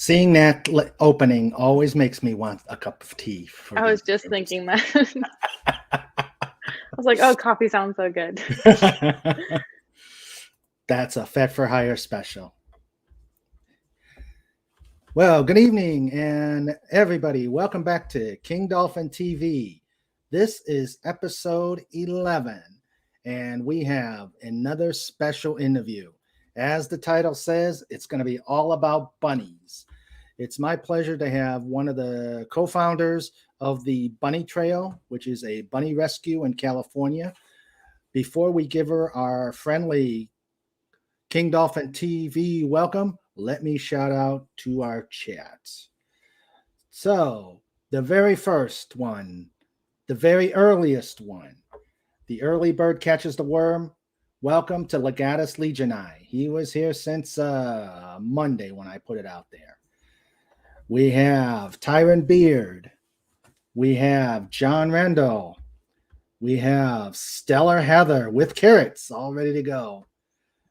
Seeing that opening always makes me want a cup of tea. I was just thinking that. I was like, oh, coffee sounds so good. That's a Fed for Hire special. Well, good evening, and everybody. Welcome back to King Dolphin TV. This is episode 11, and we have another special interview. As the title says, it's going to be all about bunnies. It's my pleasure to have one of the co-founders of the Bunny Trail, which is a bunny rescue in California. Before we give her our friendly King Dolphin TV welcome, let me shout out to our chats. So, the very first one, the very earliest one, the early bird catches the worm. Welcome to Legatus Legionii. He was here since Monday when I put it out there. We have Tyron Beard. We have John Rendell. We have Stellar Heather with carrots all ready to go.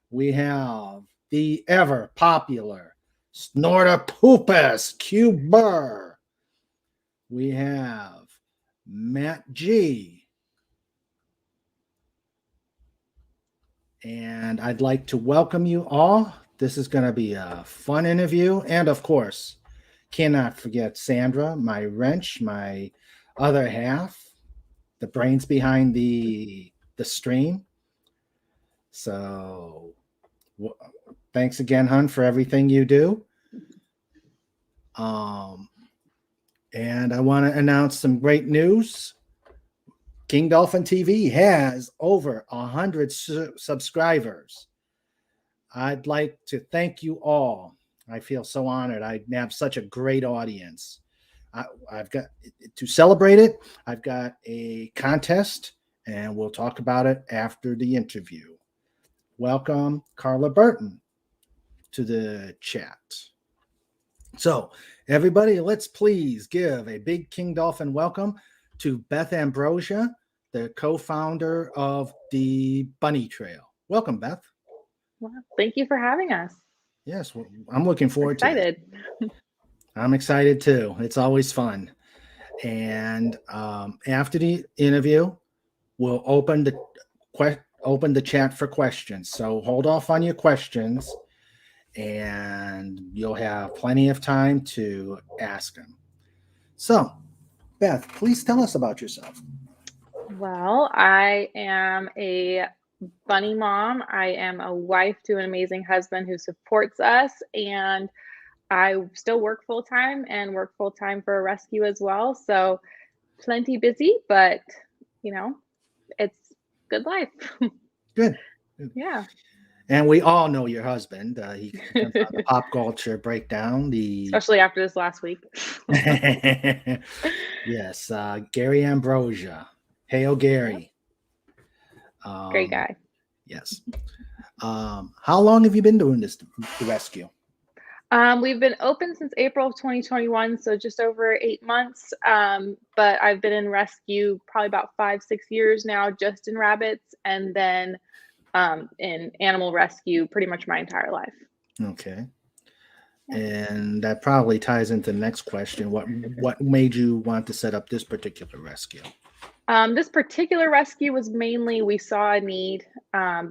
We have the ever popular Snortopoopus Cuber. We have Matt G. And I'd like to welcome you all. This is going to be a fun interview. And of course, cannot forget Sandra, my wrench, my other half, the brains behind the stream. So thanks again, hun, for everything you do. And I want to announce some great news. King Dolphin TV has over 100 subscribers. I'd like to thank you all. I feel so honored. I have such a great audience. I've got to celebrate it. I've got a contest, and we'll talk about it after the interview. Welcome, Carla Burton, to the chat. So, everybody, let's please give a big King Dolphin welcome to Beth Ambrosia, the co-founder of the Bunny Trail. Welcome, Beth. Well, thank you for having us. Yes, well, I'm looking forward to it. Excited. I'm excited too. It's always fun. And after the interview, we'll open the chat for questions. So hold off on your questions, and you'll have plenty of time to ask them. So, Beth, please tell us about yourself. Well, I am a bunny mom. I am a wife to an amazing husband who supports us, and I still work full-time and work full-time for a rescue as well. So plenty busy, but it's good life. Good. Yeah. And we all know your husband. He comes on the pop culture breakdown. Especially after this last week. Yes, Gary Ambrosia. Hail, Gary. Yep. Great guy. Yes. How long have you been doing the rescue? We've been open since April of 2021, so just over 8 months. But I've been in rescue probably about 5-6 years now, just in rabbits, and then in animal rescue pretty much my entire life. Okay. And that probably ties into the next question. What made you want to set up this particular rescue? This particular rescue was mainly we saw a need.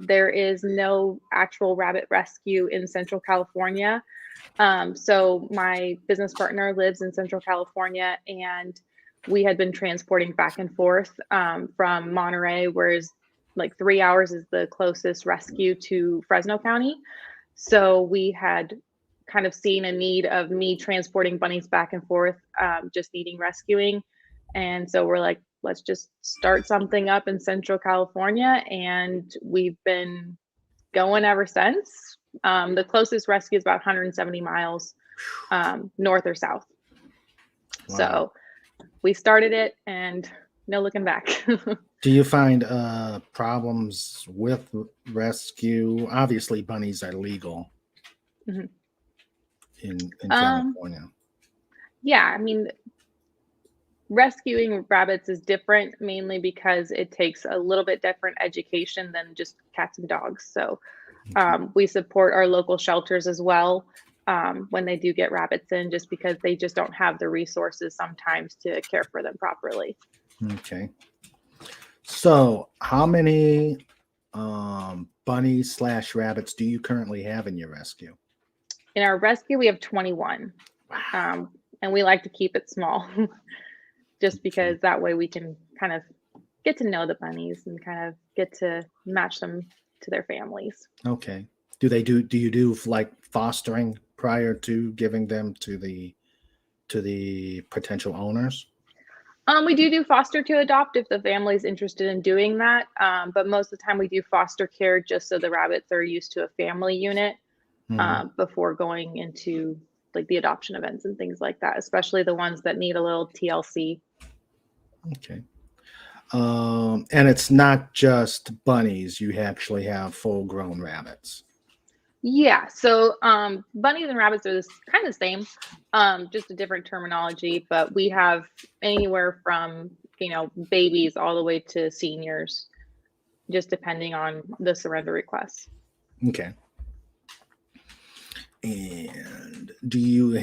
There is no actual rabbit rescue in Central California. So my business partner lives in Central California, and we had been transporting back and forth from Monterey, whereas like 3 hours is the closest rescue to Fresno County. So we had kind of seen a need of me transporting bunnies back and forth, just needing rescuing. And so we're like, let's just start something up in Central California. And we've been going ever since. The closest rescue is about 170 miles north or south. Wow. So we started it and no looking back. Do you find problems with rescue? Obviously, bunnies are legal in California. Yeah, I mean, rescuing rabbits is different mainly because it takes a little bit different education than just cats and dogs. So we support our local shelters as well. when they do get rabbits in, just because they just don't have the resources sometimes to care for them properly. Okay. So how many bunnies / rabbits do you currently have in your rescue? In our rescue, we have 21. Wow. And we like to keep it small just because that way we can kind of get to know the bunnies and kind of get to match them to their families. Okay. Do you do like fostering prior to giving them to the potential owners? We do foster to adopt if the family's interested in doing that. But most of the time we do foster care just so the rabbits are used to a family unit before going into like the adoption events and things like that, especially the ones that need a little TLC. Okay. And it's not just bunnies. You actually have full-grown rabbits. Yeah. So bunnies and rabbits are kind of the same, just a different terminology. But we have anywhere from babies all the way to seniors, just depending on the surrender requests. Okay. And do you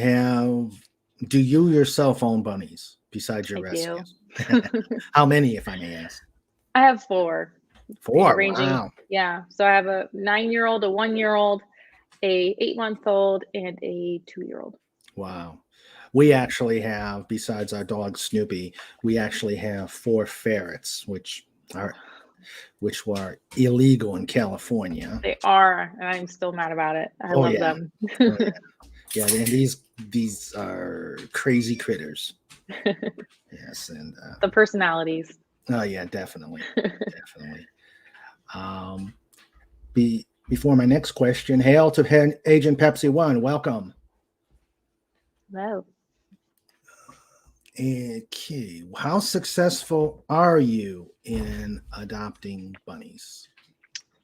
yourself own bunnies besides your rescue? How many, if I may ask? I have 4. 4. Ranging, wow. Yeah. So I have a 9-year-old, a 1-year-old, a 8-month-old, and a 2-year-old. Wow. We actually have, besides our dog Snoopy, we actually have 4 ferrets, which were illegal in California. They are, and I'm still mad about it. I love them. Yeah, and these are crazy critters. Yes, and the personalities. Oh yeah, definitely. Before my next question, hail to Agent Pepsi 1. Welcome. Hello. Okay, how successful are you in adopting bunnies?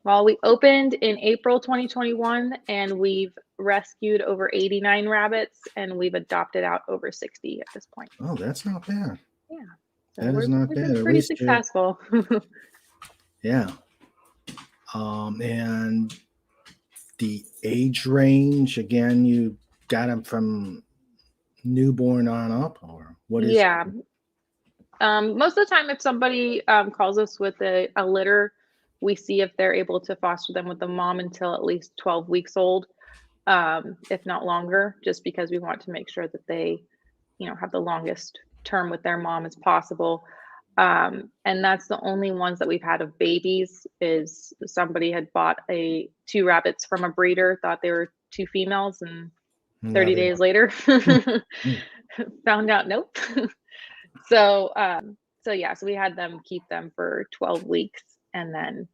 Well, we opened in April 2021, and we've rescued over 89 rabbits, and we've adopted out over 60 at this point. Oh, that's not bad. Yeah. So that is not bad. Been pretty successful. Yeah. And the age range, again, you got them from newborn on up, or what is? Yeah. Most of the time, if somebody calls us with a litter, we see if they're able to foster them with the mom until at least 12 weeks old, if not longer, just because we want to make sure that they, have the longest term with their mom as possible. And that's the only ones that we've had of babies. Is somebody had bought 2 rabbits from a breeder, thought they were 2 females, and 30 days later found out nope. So we had them keep them for 12 weeks, and then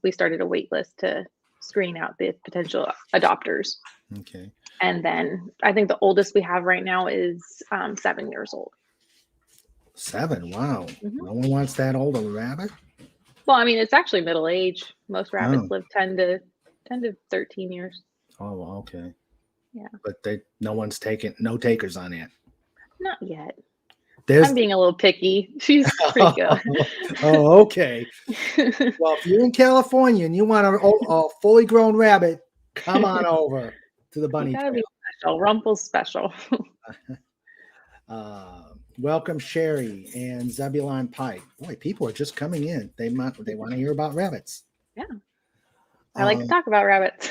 we started a wait list to screen out the potential adopters. Okay. And then I think the oldest we have right now is 7 years old. 7? Wow. No one wants that old of a rabbit? Well, I mean, it's actually middle age. Most rabbits live 10 to 13 years. Oh, okay. Yeah. But no takers on it. Not yet. I'm being a little picky. She's pretty good. Oh, okay. Well, if you're in California and you want a fully grown rabbit, come on over to the bunny trail. Be special. Rumple's special. Welcome, Sherry and Zebulon Pike. Boy, people are just coming in. They want to hear about rabbits. Yeah. I like to talk about rabbits.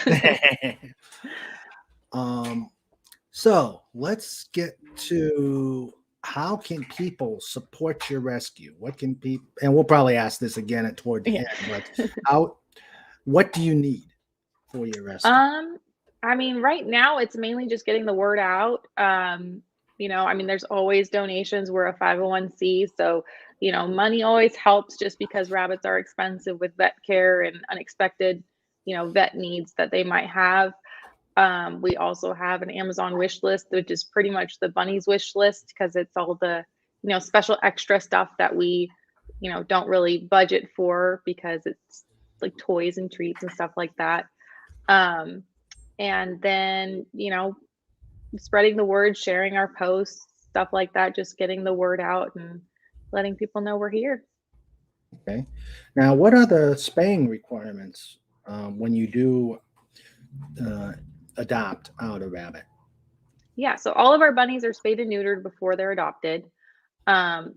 So let's get to how can people support your rescue? What can people, and we'll probably ask this again toward the end, but what do you need for your rescue? I mean, right now it's mainly just getting the word out. There's always donations. We're a 501c, so money always helps, just because rabbits are expensive with vet care and unexpected vet needs that they might have. We also have an Amazon wish list, which is pretty much the Bunnies wish list, because it's all the special extra stuff that we don't really budget for, because it's like toys and treats and stuff like that. And then spreading the word, sharing our posts, stuff like that, just getting the word out and letting people know we're here. Okay. Now, what are the spaying requirements when you do adopt out a rabbit? Yeah, so all of our bunnies are spayed and neutered before they're adopted.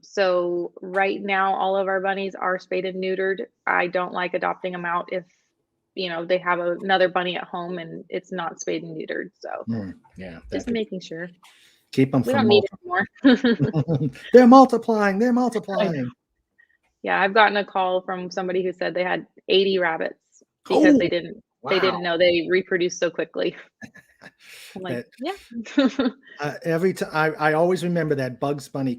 So right now, all of our bunnies are spayed and neutered. I don't like adopting them out if, they have another bunny at home and it's not spayed and neutered. So Yeah, just making sure keep them we from don't need it anymore. They're multiplying. They're multiplying. Yeah, I've gotten a call from somebody who said they had 80 rabbits because Oh, they didn't wow. know they reproduce so quickly. I'm like, yeah. Every time I always remember that Bugs Bunny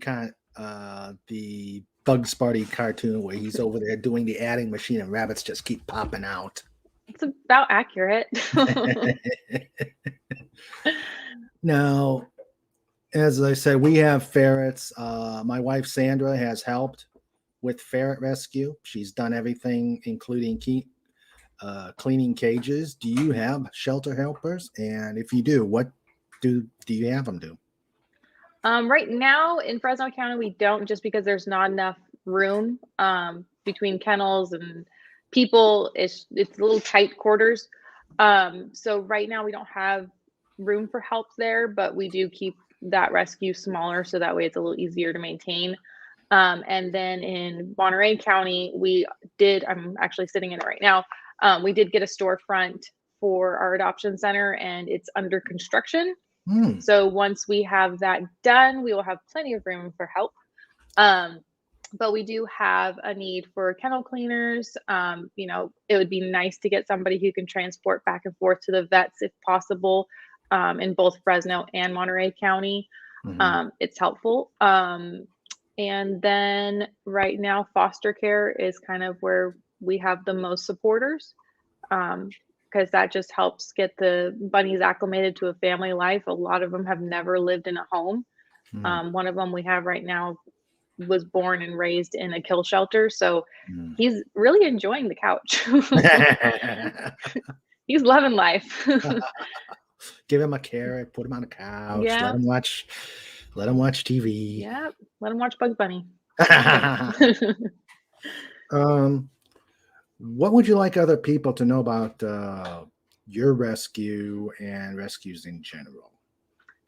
the Bugs Bunny cartoon where he's over there doing the adding machine and rabbits just keep popping out. It's about accurate. Now, as I said, we have ferrets. My wife Sandra has helped with ferret rescue. She's done everything, including cleaning cages. Do you have shelter helpers? And if you do, what do you have them do? Right now in Fresno County, we don't, just because there's not enough room between kennels and people. It's a little tight quarters. So right now we don't have room for help there, but we do keep that rescue smaller so that way it's a little easier to maintain. And then in Monterey County, I'm actually sitting in it right now. We did get a storefront for our adoption center and it's under construction. So once we have that done, we will have plenty of room for help. But we do have a need for kennel cleaners. It would be nice to get somebody who can transport back and forth to the vets if possible, in both Fresno and Monterey County. It's helpful. And then right now, foster care is kind of where we have the most supporters, because that just helps get the bunnies acclimated to a family life. A lot of them have never lived in a home. One of them we have right now was born and raised in a kill shelter, so he's really enjoying the couch. He's loving life. Give him a carrot, put him on a couch, Yeah. let him watch TV. Yeah, let him watch Bugs Bunny. What would you like other people to know about your rescue and rescues in general?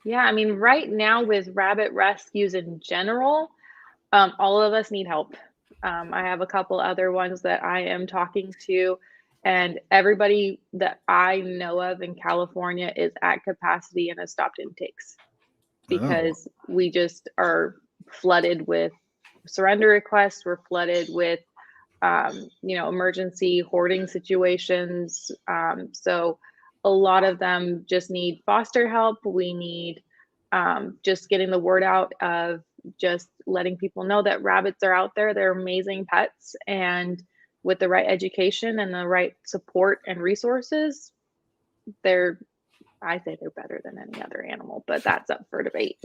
Yeah, I mean, right now with rabbit rescues in general, all of us need help. I have a couple other ones that I am talking to, and everybody that I know of in California is at capacity and has stopped intakes because we just are flooded with surrender requests. We're flooded with, emergency hoarding situations. So a lot of them just need foster help. We need just getting the word out of just letting people know that rabbits are out there. They're amazing pets, and with the right education and the right support and resources, I say they're better than any other animal, but that's up for debate.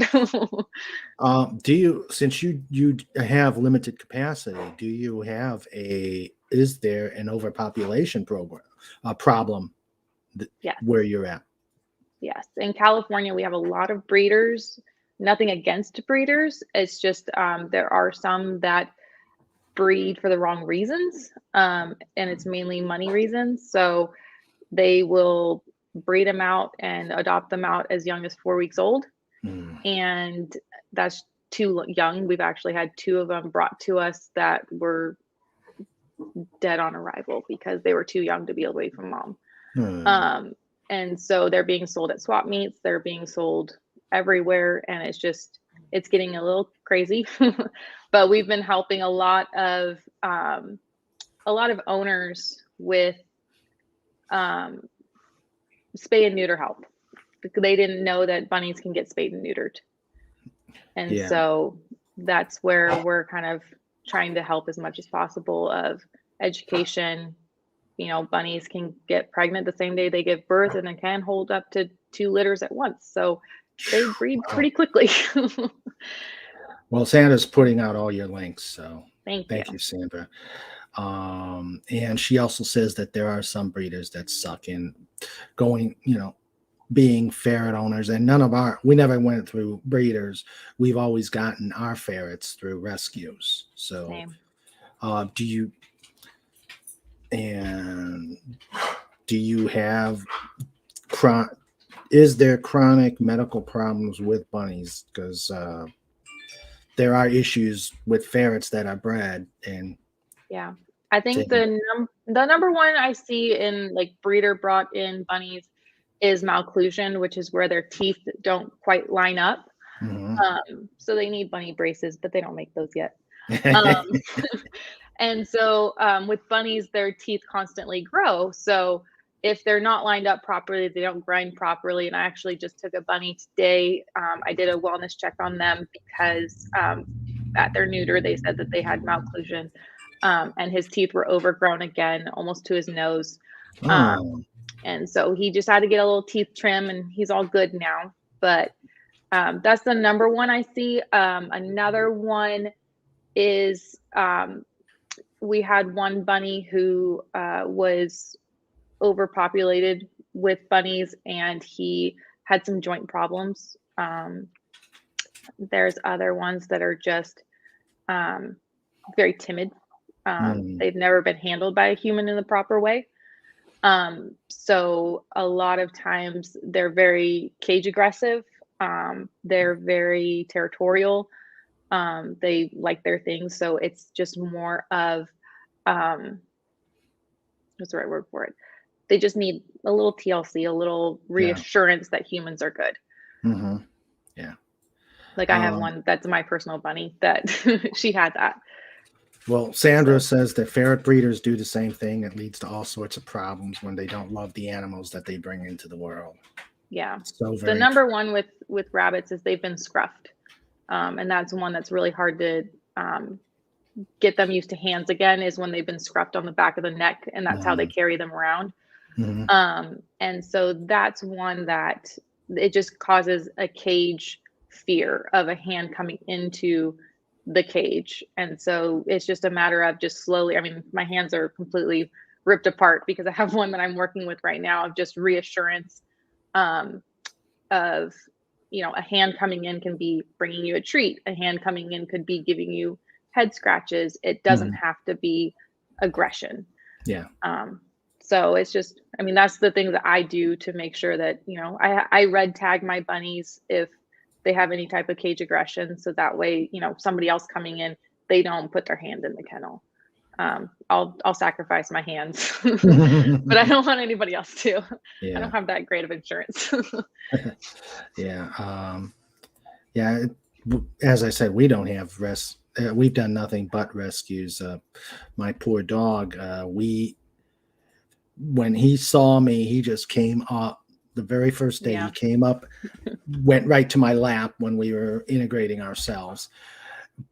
Since you have limited capacity, is there an overpopulation problem Yes. where you're at? Yes. In California, we have a lot of breeders. Nothing against breeders. It's just there are some that breed for the wrong reasons, and it's mainly money reasons. So they will breed them out and adopt them out as young as 4 weeks old, and that's too young. We've actually had 2 of them brought to us that were dead on arrival because they were too young to be away from mom. And so they're being sold at swap meets. They're being sold everywhere, and it's getting a little crazy. But we've been helping a lot of owners with spay and neuter help. They didn't know that bunnies can get spayed and neutered, and so that's where we're kind of trying to help as much as possible of education. Bunnies can get pregnant the same day they give birth, and they can hold up to 2 litters at once. So they breed pretty quickly. Well, Sandra's putting out all your links, so Thank you, Sandra. And she also says that there are some breeders that suck in going, being ferret owners, and we never went through breeders. We've always gotten our ferrets through rescues. So, Same. do you have is there chronic medical problems with bunnies? Because there are issues with ferrets that are bred, and yeah, I think the number one I see in like breeder brought in bunnies is malocclusion, which is where their teeth don't quite line up. So they need bunny braces, but they don't make those yet. And so with bunnies, their teeth constantly grow. So if they're not lined up properly, they don't grind properly. And I actually just took a bunny today. I did a wellness check on them because at their neuter, they said that they had malocclusion, and his teeth were overgrown again, almost to his nose. And so he just had to get a little teeth trim, and he's all good now. But that's the number one I see. Another one is we had one bunny who was overpopulated with bunnies, and he had some joint problems. There's other ones that are just very timid. They've never been handled by a human in the proper way. So a lot of times they're very cage aggressive. They're very territorial. They like their things. So it's just more of, what's the right word for it? They just need a little TLC, a little reassurance that humans are good. Yeah. Like I have one that's my personal bunny that she had that. Well, Sandra says that ferret breeders do the same thing. It leads to all sorts of problems when they don't love the animals that they bring into the world. Yeah. So the number one with rabbits is they've been scruffed. And that's one that's really hard to get them used to hands again, is when they've been scruffed on the back of the neck, and that's how they carry them around. And so that's one that it just causes a cage fear of a hand coming into the cage. And so it's just a matter of just slowly, I mean, my hands are completely ripped apart because I have one that I'm working with right now of just reassurance of, you know, a hand coming in can be bringing you a treat. A hand coming in could be giving you head scratches. It doesn't have to be aggression. Yeah. So it's just, I mean, that's the thing that I do to make sure that, you know, I red tag my bunnies if they have any type of cage aggression. So that way, you know, somebody else coming in, they don't put their hand in the kennel. I'll sacrifice my hands, but I don't want anybody else to. Yeah. I don't have that great of insurance. Yeah. Yeah. As I said, we don't have we've done nothing but rescues. My poor dog, when he saw me, he just came up the very first day. He came up, went right to my lap when we were integrating ourselves.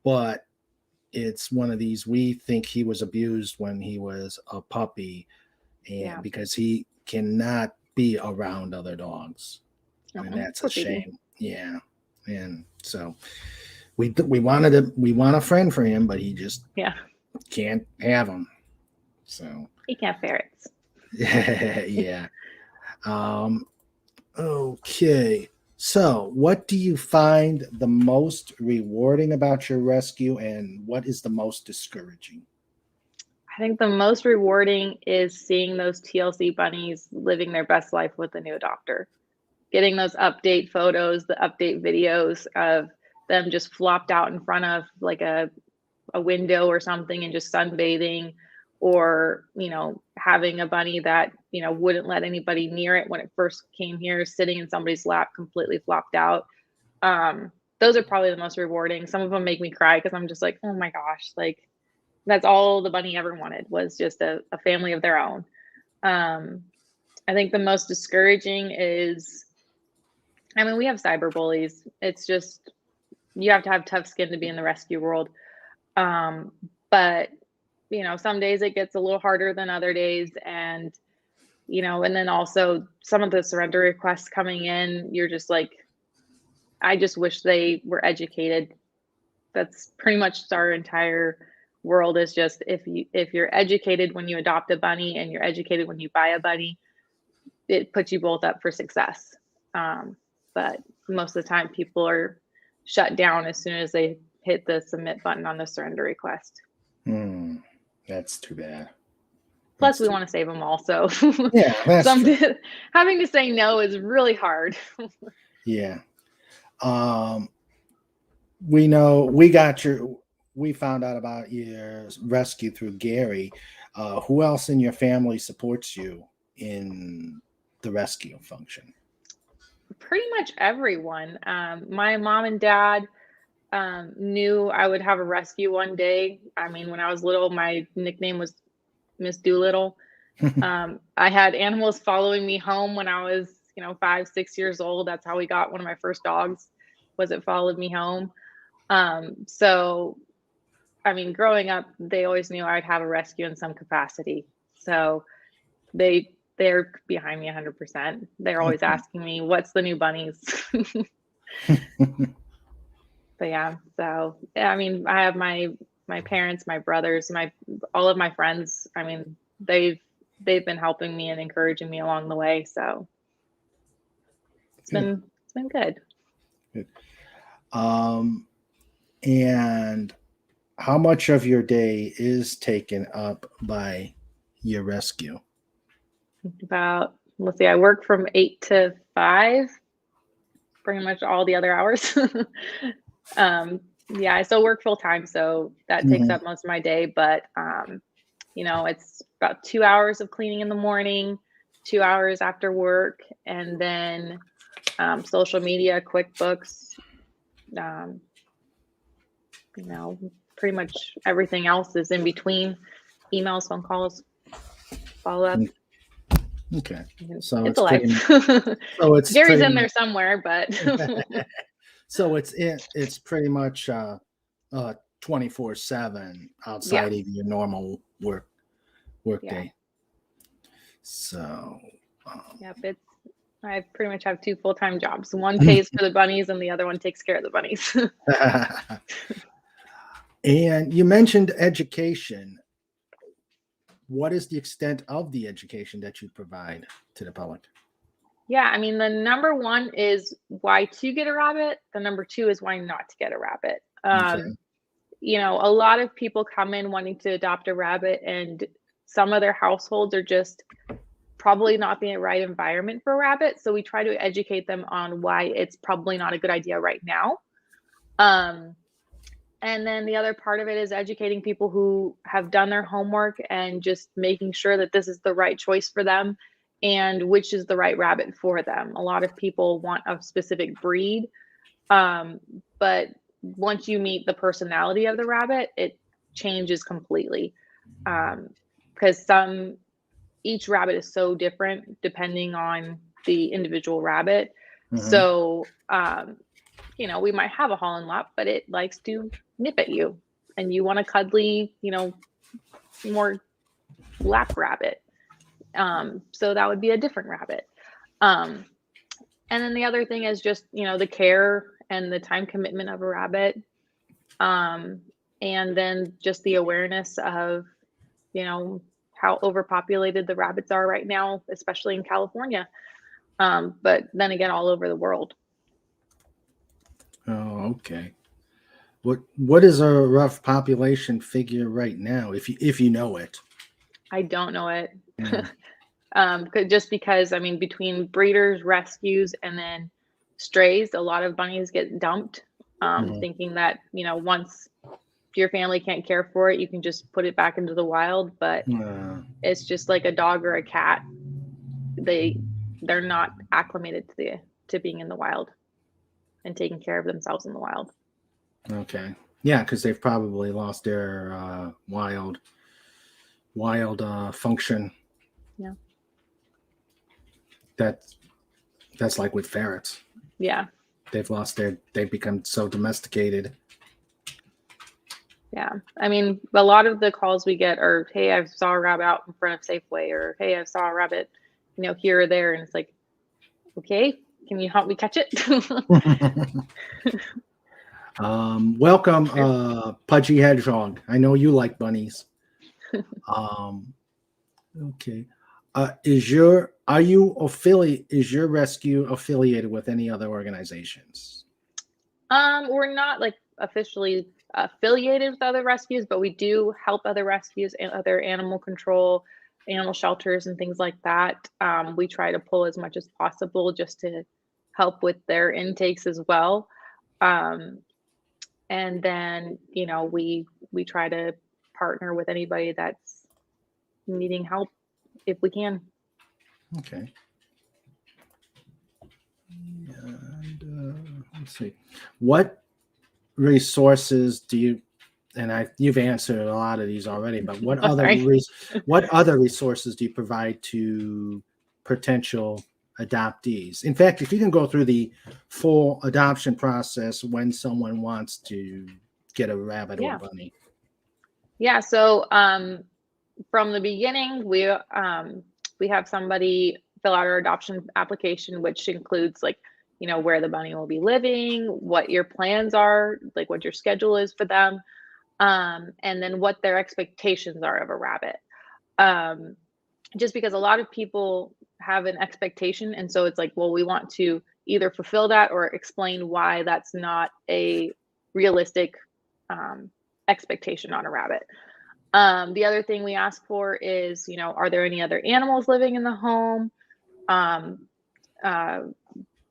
But it's one of these, we think he was abused when he was a puppy, and because he cannot be around other dogs. And that's a shame. Yeah. And so we want a friend for him, but he just can't have him. So he can't have ferrets. Yeah. Okay. So what do you find the most rewarding about your rescue, and what is the most discouraging? I think the most rewarding is seeing those TLC bunnies living their best life with a new adopter. Getting those update photos, the update videos of them just flopped out in front of like a window or something and just sunbathing, or, you know, having a bunny that, you know, wouldn't let anybody near it when it first came here, sitting in somebody's lap, completely flopped out. Those are probably the most rewarding. Some of them make me cry because I'm just like, oh my gosh, like that's all the bunny ever wanted, was just a family of their own. I think the most discouraging is, I mean, we have cyber bullies. It's just, you have to have tough skin to be in the rescue world. But, you know, some days it gets a little harder than other days. And, you know, and then also some of the surrender requests coming in, you're just like, I just wish they were educated. That's pretty much our entire world, is just, if you're educated when you adopt a bunny and you're educated when you buy a bunny, it puts you both up for success. But most of the time people are shut down as soon as they hit the submit button on the surrender request. That's too bad. Plus, we want to save them all. So yeah, that's true. having to say no is really hard. Yeah. We found out about your rescue through Gary. Who else in your family supports you in the rescue function? Pretty much everyone. My mom and dad knew I would have a rescue one day. I mean, when I was little, my nickname was Miss Doolittle. I had animals following me home when I was, 5, 6 years old. That's how we got one of my first dogs, was it followed me home. So, I mean, growing up, they always knew I'd have a rescue in some capacity. So they're behind me 100%. They're always asking me, what's the new Bunnies? But yeah, so I mean, I have my parents, my brothers, all of my friends. I mean, they've been helping me and encouraging me along the way. So it's been good. Good. And how much of your day is taken up by your rescue? About, let's see, I work from 8 to 5, pretty much all the other hours. Yeah, I still work full time, so that takes up most of my day. But it's about 2 hours of cleaning in the morning, 2 hours after work, and then social media, QuickBooks, pretty much everything else is in between. Emails, phone calls, follow up. Okay, so it's a life. So it's Gary's in there somewhere, but so it's pretty much 24/7 outside of your normal work day. So yep, I pretty much have 2 full-time jobs. One pays for the bunnies and the other one takes care of the bunnies. And you mentioned education. What is the extent of the education that you provide to the public? Yeah, I mean, the number 1 is why to get a rabbit. The number 2 is why not to get a rabbit. Okay. A lot of people come in wanting to adopt a rabbit, and some of their households are just probably not the right environment for a rabbit. So we try to educate them on why it's probably not a good idea right now. And then the other part of it is educating people who have done their homework and just making sure that this is the right choice for them and which is the right rabbit for them. A lot of people want a specific breed, but once you meet the personality of the rabbit, it changes completely. Because each rabbit is so different depending on the individual rabbit. So, we might have a Holland lap, but it likes to nip at you, and you want a cuddly, more lap rabbit. So that would be a different rabbit. And then the other thing is just, the care and the time commitment of a rabbit. And then just the awareness of, how overpopulated the rabbits are right now, especially in California. But then again, all over the world. Oh, okay. What is a rough population figure right now, if you know it? I don't know it. Just because, I mean, between breeders, rescues, and then strays, a lot of bunnies get dumped, thinking that, once your family can't care for it, you can just put it back into the wild. But it's just like a dog or a cat. They're not acclimated to being in the wild and taking care of themselves in the wild. Okay. Yeah, because they've probably lost their wild function. Yeah. That's like with ferrets. Yeah. They've become so domesticated. Yeah. I mean, a lot of the calls we get are, hey, I saw a rabbit out in front of Safeway, or hey, I saw a rabbit, here or there. And it's like, okay, can you help me catch it? Welcome, Pudgy Hedgehog. I know you like bunnies. Okay. Is your rescue affiliated with any other organizations? We're not like officially affiliated with other rescues, but we do help other rescues and other animal control, animal shelters and things like that. We try to pull as much as possible just to help with their intakes as well. And then, we try to partner with anybody that's needing help if we can. Okay. And let's see. What resources do you, and you've answered a lot of these already, but what other resources do you provide to potential adoptees? In fact, if you can go through the full adoption process when someone wants to get a rabbit or a bunny. Yeah. So from the beginning, we have somebody fill out our adoption application, which includes where the bunny will be living, what your plans are, like what your schedule is for them, and then what their expectations are of a rabbit. Just because a lot of people have an expectation, and so it's like, well, we want to either fulfill that or explain why that's not a realistic expectation on a rabbit. The other thing we ask for is, are there any other animals living in the home?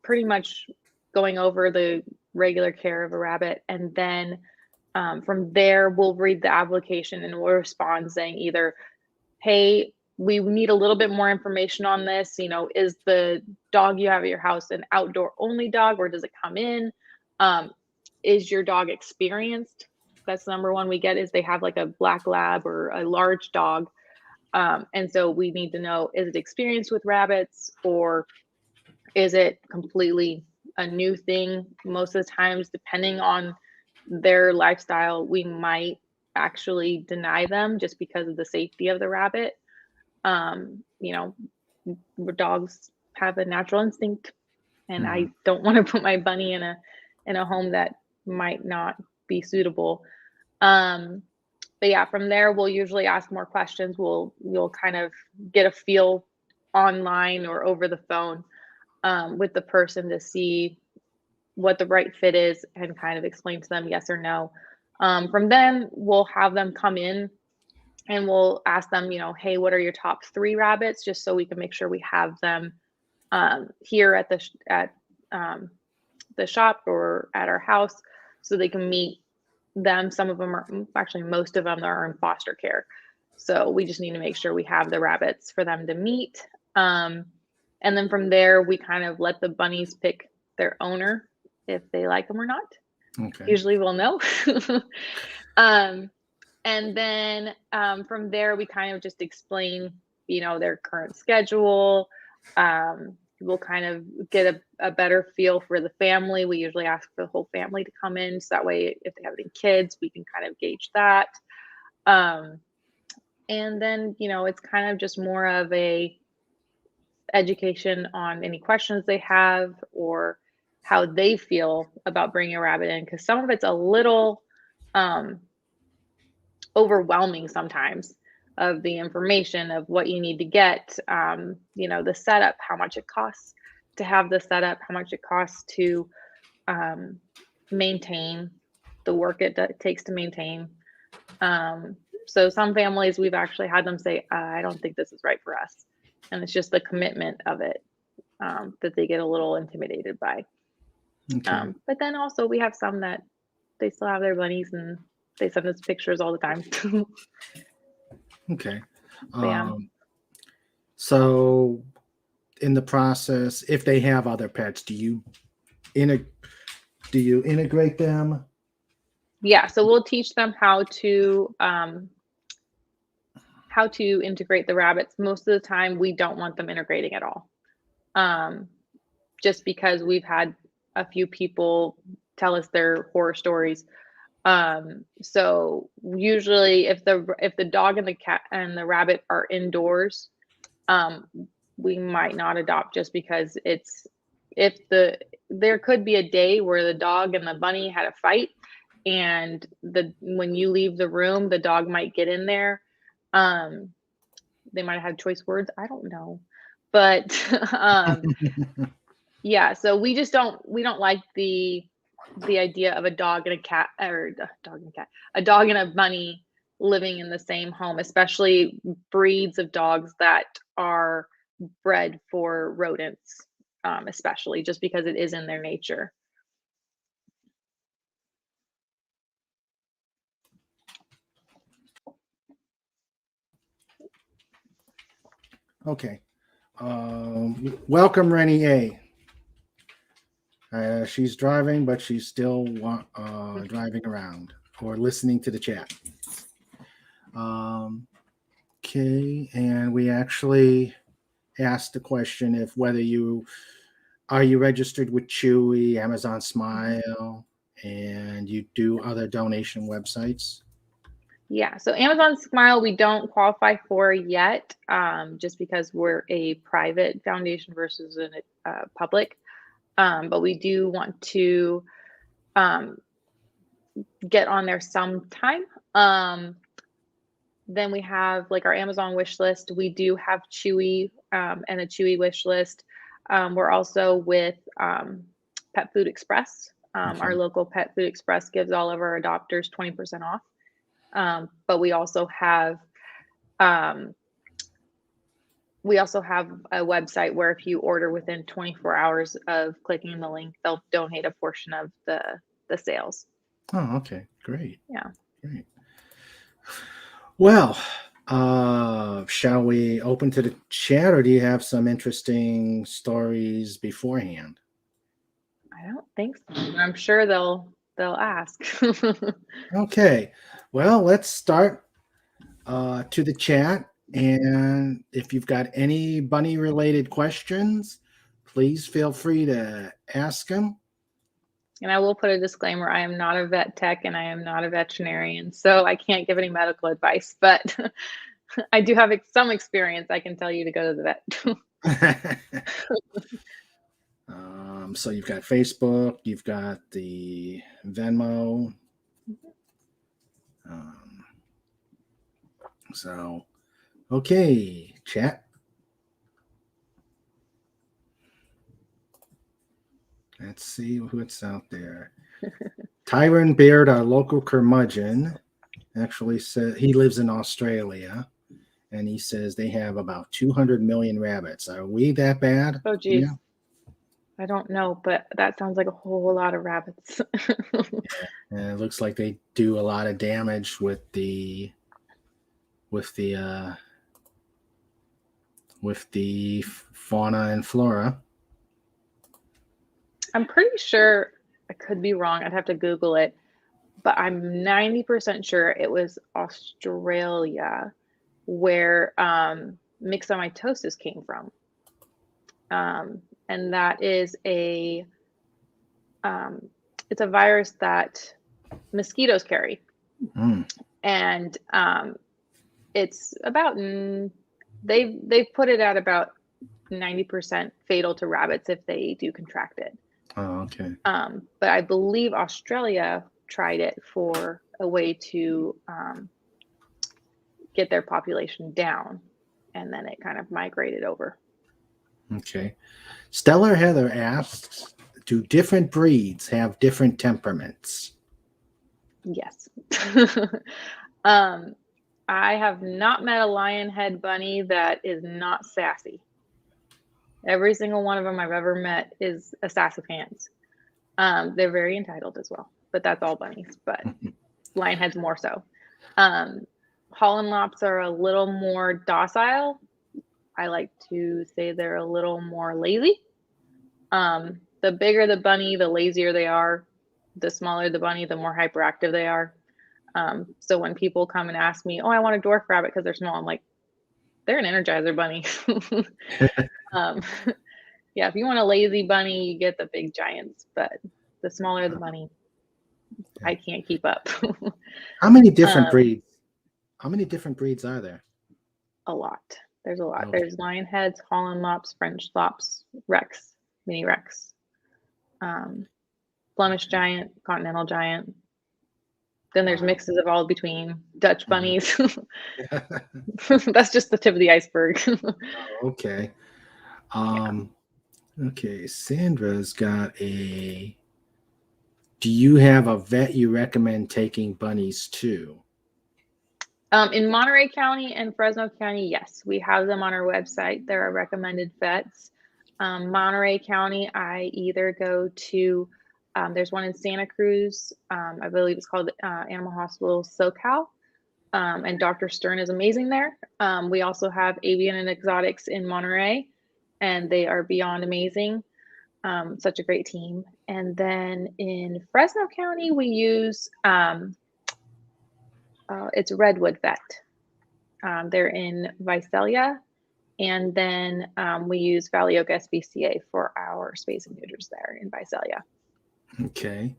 Pretty much going over the regular care of a rabbit. And then from there, we'll read the application and we'll respond saying either, hey, we need a little bit more information on this. Is the dog you have at your house an outdoor only dog, or does it come in? Is your dog experienced? That's the number one we get, is they have like a black lab or a large dog. And so we need to know, is it experienced with rabbits, or is it completely a new thing? Most of the times, depending on their lifestyle, we might actually deny them just because of the safety of the rabbit. Dogs have a natural instinct, and I don't want to put my bunny in a home that might not be suitable. But yeah, from there, we'll usually ask more questions. You'll kind of get a feel online or over the phone with the person to see what the right fit is and kind of explain to them yes or no. From then, we'll have them come in and we'll ask them, hey, what are your top 3 rabbits? Just so we can make sure we have them here at the shop or at our house so they can meet them. Some of them are, actually most of them are in foster care. So we just need to make sure we have the rabbits for them to meet. And then from there, we kind of let the bunnies pick their owner if they like them or not. Okay. Usually we'll know. And then from there, we kind of just explain, their current schedule. We'll kind of get a better feel for the family. We usually ask for the whole family to come in. So that way, if they have any kids, we can kind of gauge that. And then, it's kind of just more of a education on any questions they have or how they feel about bringing a rabbit in. Because some of it's a little overwhelming sometimes, of the information of what you need to get, the setup, how much it costs to have the setup, how much it costs to maintain, the work it takes to maintain. So some families, we've actually had them say, I don't think this is right for us. And it's just the commitment of it that they get a little intimidated by. Okay. But then also we have some that they still have their bunnies and they send us pictures all the time. Okay. So in the process, if they have other pets, do you integrate them? Yeah, so we'll teach them how to integrate the rabbits. Most of the time, we don't want them integrating at all. Just because we've had a few people tell us their horror stories. So usually if the dog and the cat and the rabbit are indoors, we might not adopt, just because there could be a day where the dog and the bunny had a fight, and when you leave the room, the dog might get in there. They might have had choice words. I don't know, but yeah. So we don't like the idea of a dog and a cat, or a dog and a bunny living in the same home, especially breeds of dogs that are bred for rodents, especially just because it is in their nature. Okay. Welcome, Rennie A. She's driving, but she's still driving around or listening to the chat. Okay, and we actually asked the question if whether you registered with Chewy, Amazon Smile, and you do other donation websites. Yeah, so Amazon Smile we don't qualify for yet, just because we're a private foundation versus a public. But we do want to get on there sometime. Then we have like our Amazon wish list. We do have Chewy and a Chewy wish list. We're also with Pet Food Express. Okay. Our local Pet Food Express gives all of our adopters 20% off. But we also have a website where if you order within 24 hours of clicking the link, they'll donate a portion of the sales. Oh, okay. Great. Yeah. Great. Well, shall we open to the chat, or do you have some interesting stories beforehand? I don't think so. I'm sure they'll ask. Okay. Well, let's start to the chat. And if you've got any bunny related questions, please feel free to ask them. And I will put a disclaimer, I am not a vet tech and I am not a veterinarian, so I can't give any medical advice, but I do have some experience. I can tell you to go to the vet. So you've got Facebook, you've got the Venmo. So, okay, chat. Let's see what's out there. Tyron Baird, our local curmudgeon, actually said he lives in Australia, and he says they have about 200 million rabbits. Are we that bad? Oh, geez. Yeah. I don't know, but that sounds like a whole lot of rabbits. And it looks like they do a lot of damage with the fauna and flora. I'm pretty sure, I could be wrong, I'd have to Google it, but I'm 90% sure it was Australia where myxomatosis came from. And that is it's a virus that mosquitoes carry. And it's about, they've put it at about 90% fatal to rabbits if they do contract it. Oh, okay. But I believe Australia tried it for a way to get their population down, and then it kind of migrated over. Okay. Stellar Heather asks, do different breeds have different temperaments? Yes. I have not met a lion head bunny that is not sassy. Every single one of them I've ever met is a sassy pants. They're very entitled as well, but that's all bunnies, but lion heads more so. Holland Lops are a little more docile. I like to say they're a little more lazy. The bigger the bunny, the lazier they are. The smaller the bunny, the more hyperactive they are. So when people come and ask me, oh, I want a dwarf rabbit because they're small, I'm like, they're an Energizer bunny. Yeah, if you want a lazy bunny, you get the big giants, but the smaller the bunny, I can't keep up. How many different breeds? How many different breeds are there? A lot. There's a lot. Okay. There's lion heads, Holland Lops, French Lops, Rex, Mini Rex, Flemish Giant, Continental Giant. Then there's mixes of all between, Dutch bunnies. That's just the tip of the iceberg. Okay. Okay, Sandra's got do you have a vet you recommend taking bunnies to? In Monterey County and Fresno County, yes, we have them on our website. There are recommended vets. Monterey County, I either go to, there's one in Santa Cruz. I believe it's called Animal Hospital SoCal. And Dr. Stern is amazing there. We also have Avian and Exotics in Monterey, and they are beyond amazing. Such a great team. And then in Fresno County, we use, it's Redwood Vet. They're in Visalia. And then we use Valley Oak SPCA for our space and neuters there in Visalia. Okay.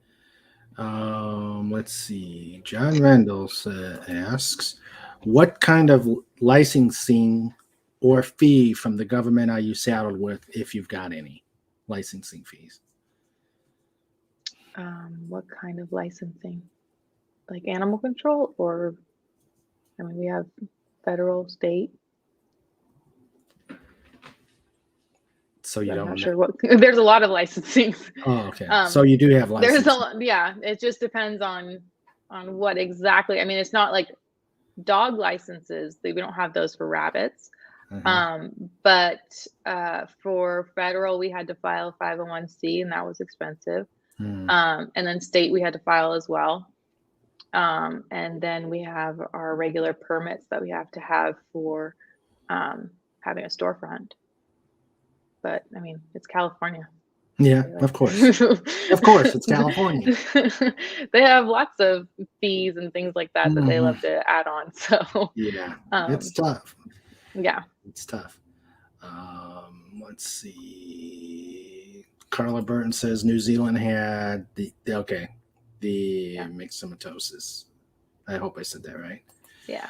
Let's see. John Randall asks, what kind of licensing or fee from the government are you saddled with, if you've got any licensing fees? What kind of licensing? Like animal control, or, I mean, we have federal, state. So you I'm don't not know. sure what. There's a lot of licensing. Oh, okay. So you do have licensing. There's a lot. Yeah, it just depends on what exactly. I mean, it's not like dog licenses. We don't have those for rabbits. But for federal, we had to file 501c, and that was expensive. And then state, we had to file as well. And then we have our regular permits that we have to have for having a storefront. But I mean, it's California. Yeah, of course. Of course, it's California. They have lots of fees and things like that that they love to add on. So yeah, it's tough. Yeah, it's tough. Let's see. Carla Burton says New Zealand had the myxomatosis. I hope I said that right. Yeah.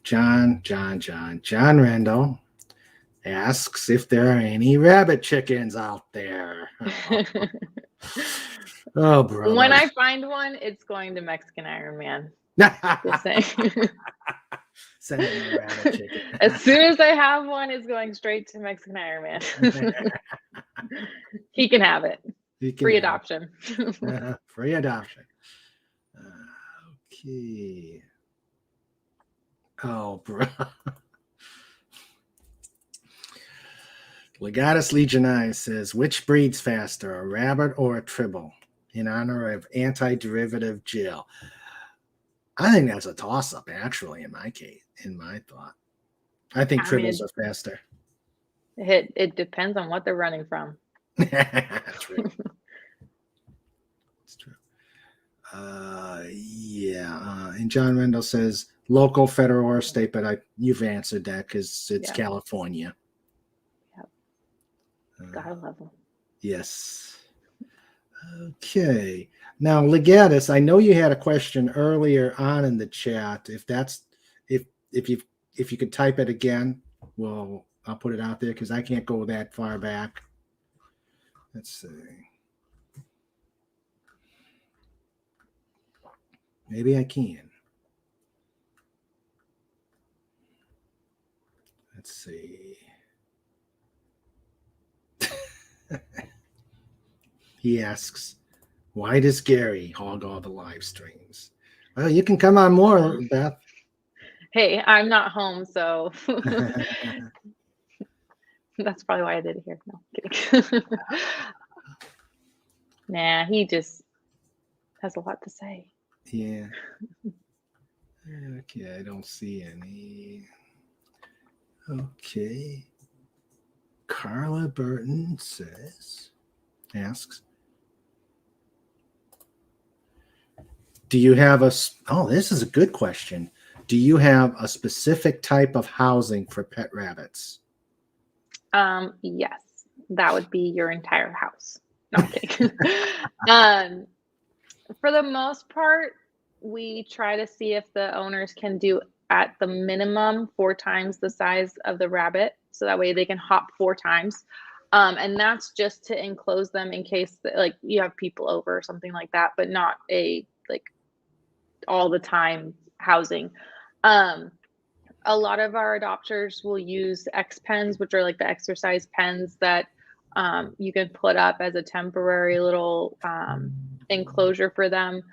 John Randall asks if there are any rabbit chickens out there. Oh, brother. When I find one, it's going to Mexican Iron Man. Just saying. Send in a rabbit chicken. As soon as I have one, it's going straight to Mexican Iron Man. He can have it. Free adoption. Free adoption. Okay. Oh, bro. Legatus Legionii says, which breeds faster, a rabbit or a tribble, in honor of anti-derivative Jill? I think that's a toss-up, actually, in my case, in my thought. I think tribbles are faster. It depends on what they're running from. True. It's true. And John Rendell says local, federal, or state, but you've answered that because it's California. Gotta love them. Yes. Okay. Now, Legatus, I know you had a question earlier on in the chat. If you could type it again, I'll put it out there because I can't go that far back. Let's see. Maybe I can. Let's see. He asks, why does Gary hog all the live streams? Well, you can come on more, Beth. Hey, I'm not home, so that's probably why I did it here. No, kidding. Nah, he just has a lot to say. Yeah. Okay, I don't see any. Okay. Carla Burton asks, do you have this is a good question. Do you have a specific type of housing for pet rabbits? Yes, that would be your entire house. No, I'm kidding. For the most part, we try to see if the owners can do at the minimum 4 times the size of the rabbit. So that way they can hop 4 times. And that's just to enclose them in case you have people over or something like that, but not a all the time housing. A lot of our adopters will use X pens, which are like the exercise pens that you can put up as a temporary little enclosure for them.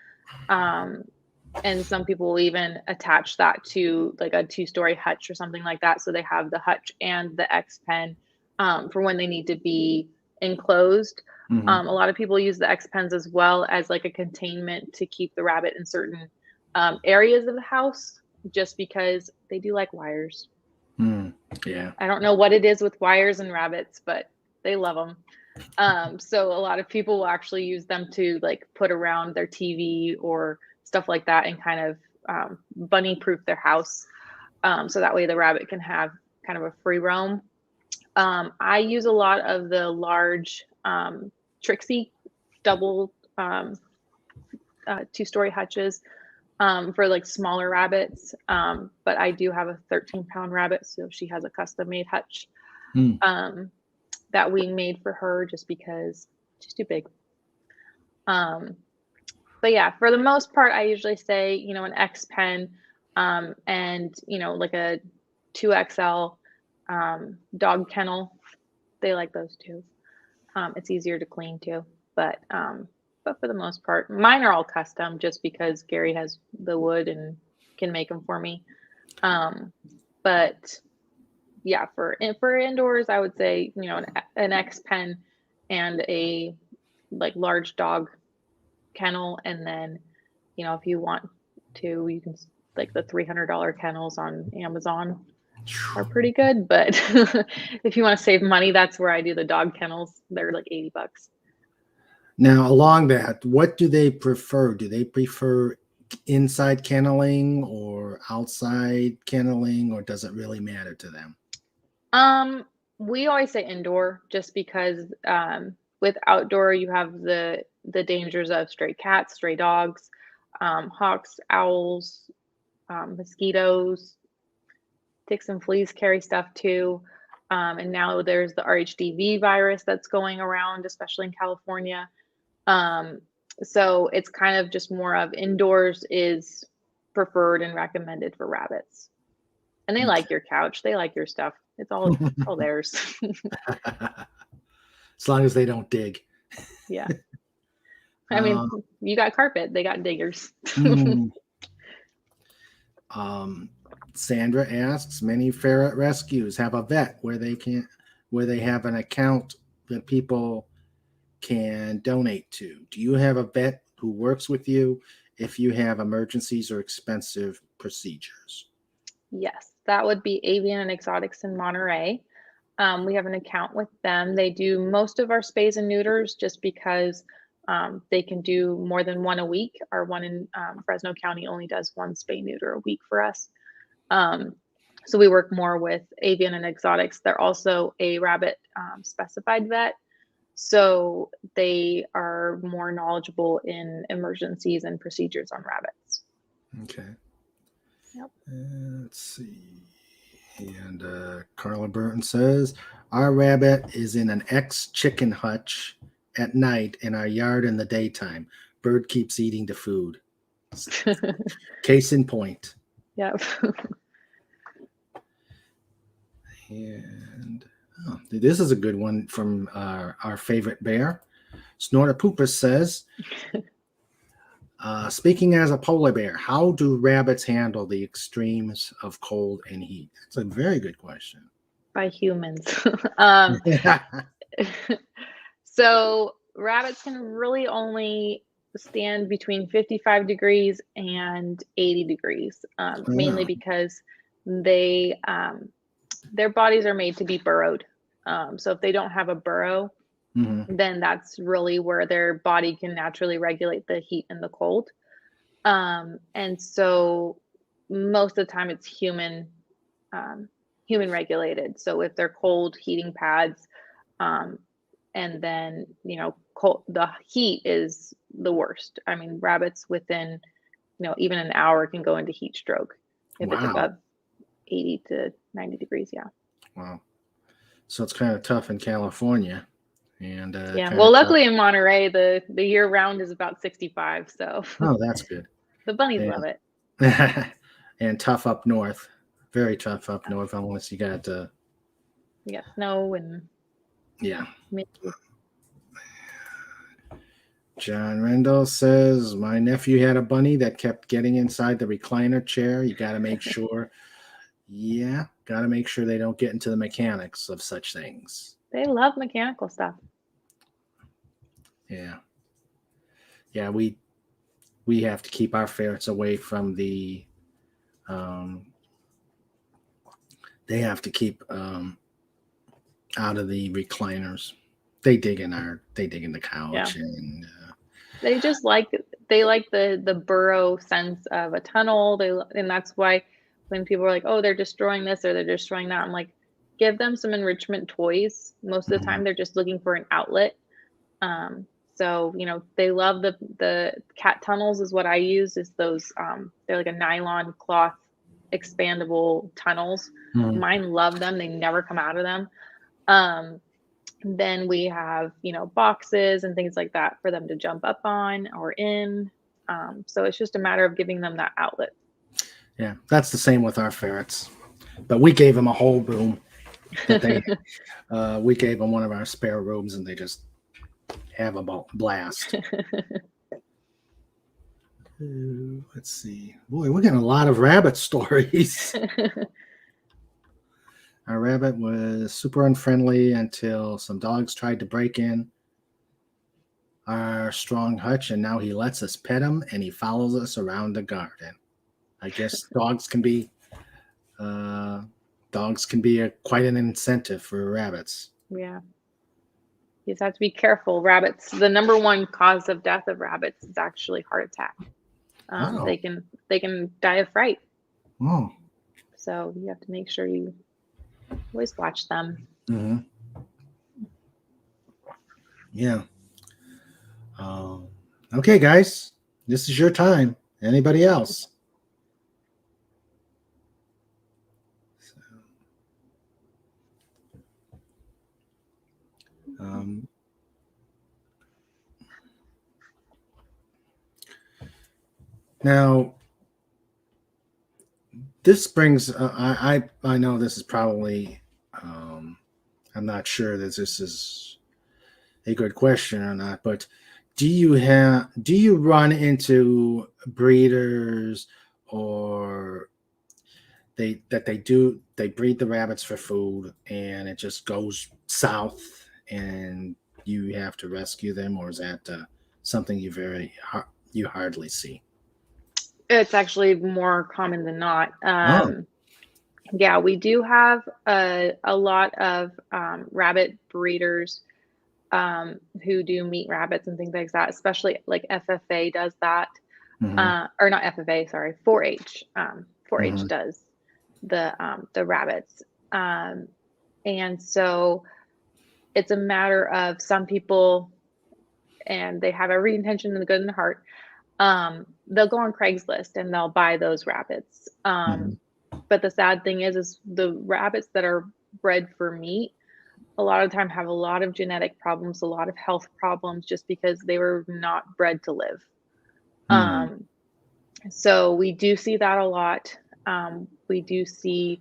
And some people will even attach that to like a 2-story hutch or something like that. So they have the hutch and the X pen for when they need to be enclosed. Mm-hmm. A lot of people use the X pens as well as like a containment to keep the rabbit in certain areas of the house, just because they do like wires. Yeah. I don't know what it is with wires and rabbits, but they love them. So a lot of people will actually use them to like put around their TV or stuff like that and kind of bunny proof their house. So that way the rabbit can have kind of a free roam. I use a lot of the large Trixie double 2-story hutches for like smaller rabbits. But I do have a 13-pound rabbit, so she has a custom made hutch that we made for her just because she's too big. But yeah, for the most part, I usually say, an X pen and, like a 2XL dog kennel. They like those too. It's easier to clean too, but for the most part, mine are all custom just because Gary has the wood and can make them for me. But yeah, for indoors, I would say, an X pen and a like large dog kennel. And then, if you want to, you can like the $300 kennels on Amazon are pretty good. But if you want to save money, that's where I do the dog kennels. They're like $80. Now, along that, what do they prefer? Do they prefer inside kenneling or outside kenneling, or does it really matter to them? We always say indoor just because with outdoor you have the dangers of stray cats, stray dogs, hawks, owls, mosquitoes, ticks and fleas carry stuff too. And now there's the RHDV virus that's going around, especially in California. So it's kind of just more of indoors is preferred and recommended for rabbits. And they like your couch. They like your stuff. It's all theirs. As long as they don't dig. Yeah. I mean, you got carpet. They got diggers. Sandra asks, many ferret rescues have a vet where they have an account that people can donate to. Do you have a vet who works with you if you have emergencies or expensive procedures? Yes, that would be Avian and Exotics in Monterey. We have an account with them. They do most of our spays and neuters just because they can do more than one a week. Our one in Fresno County only does one spay neuter a week for us. So we work more with Avian and Exotics. They're also a rabbit specified vet. So they are more knowledgeable in emergencies and procedures on rabbits. Okay. Yep. Let's see. And Carla Burton says, our rabbit is in an ex-chicken hutch at night in our yard in the daytime. Bird keeps eating the food. Case in point. Yep. And this is a good one from our favorite bear. Snorter Pooper says, speaking as a polar bear, how do rabbits handle the extremes of cold and heat? That's a very good question. By humans. So rabbits can really only stand between 55 degrees and 80 degrees, mainly because they their bodies are made to be burrowed. So if they don't have a burrow, then that's really where their body can naturally regulate the heat and the cold. And so most of the time it's human regulated. So if they're cold, heating pads, and then, the heat is the worst. I mean, rabbits within, even an hour can go into heat stroke if it's above 80 to 90 degrees. Yeah. Wow. So it's kind of tough in California. And well, luckily in Monterey, the year round is about 65. So that's good. The bunnies love it. And tough up north. Very tough up north, unless you got snow and yeah. John Rendell says, my nephew had a bunny that kept getting inside the recliner chair. You got to make sure. Yeah, got to make sure they don't get into the mechanics of such things. They love mechanical stuff. Yeah. Yeah, we have to keep our ferrets away from the they have to keep out of the recliners. They dig in the couch, and they just like the burrow sense of a tunnel. And that's why when people are like, oh, they're destroying this or they're destroying that, I'm like, give them some enrichment toys. Most of the time they're just looking for an outlet. So, you know, they love the cat tunnels is what I use, is those they're like a nylon cloth expandable tunnels. Mine love them. They never come out of them. Then we have, you know, boxes and things like that for them to jump up on or in. So it's just a matter of giving them that outlet. Yeah, that's the same with our ferrets. But we gave them a whole room. We gave them one of our spare rooms, and they just have a blast. Let's see. Boy, we're getting a lot of rabbit stories. Our rabbit was super unfriendly until some dogs tried to break in our strong hutch, and now he lets us pet him, and he follows us around the garden. I guess dogs can be quite an incentive for rabbits. Yeah. You just have to be careful. Rabbits, the number one cause of death of rabbits is actually heart attack. They can die of fright. Oh. So you have to make sure you always watch them. Mm-hmm. Yeah. Okay, guys, this is your time. Anybody else? Now, this brings. I know this is probably. I'm not sure that this is a good question or not, but do you run into breeders or they breed the rabbits for food and it just goes south and you have to rescue them, or is that something you hardly see? It's actually more common than not. Yeah, we do have a lot of rabbit breeders who do meat rabbits and things like that, especially like FFA does that. Or not FFA, sorry, 4-H. 4-H does the rabbits. And so it's a matter of some people, and they have every intention and the good in the heart. They'll go on Craigslist and they'll buy those rabbits. But the sad thing is the rabbits that are bred for meat, a lot of the time have a lot of genetic problems, a lot of health problems, just because they were not bred to live. So we do see that a lot. We do see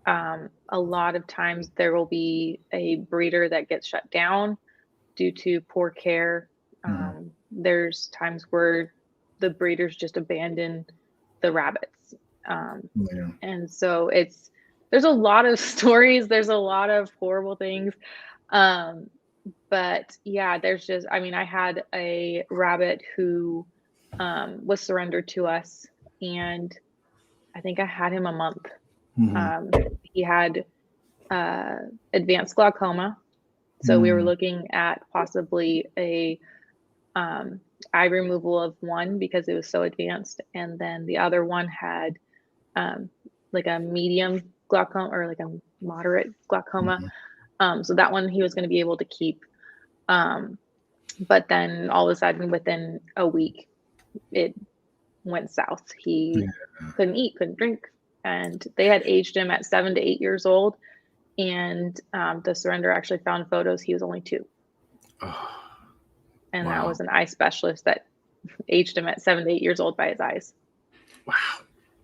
a lot of times there will be a breeder that gets shut down due to poor care. There's times where the breeders just abandon the rabbits. And so there's a lot of stories. There's a lot of horrible things. But yeah, I had a rabbit who was surrendered to us, and I think I had him a month. He had advanced glaucoma. So we were looking at possibly a eye removal of one because it was so advanced. And then the other one had like a medium glaucoma or like a moderate glaucoma. So that one he was going to be able to keep. But then all of a sudden within a week, it went south. He couldn't eat, couldn't drink. And they had aged him at 7 to 8 years old. And the surrender actually found photos. He was only 2. And that was an eye specialist that aged him at 7 to 8 years old by his eyes. Wow.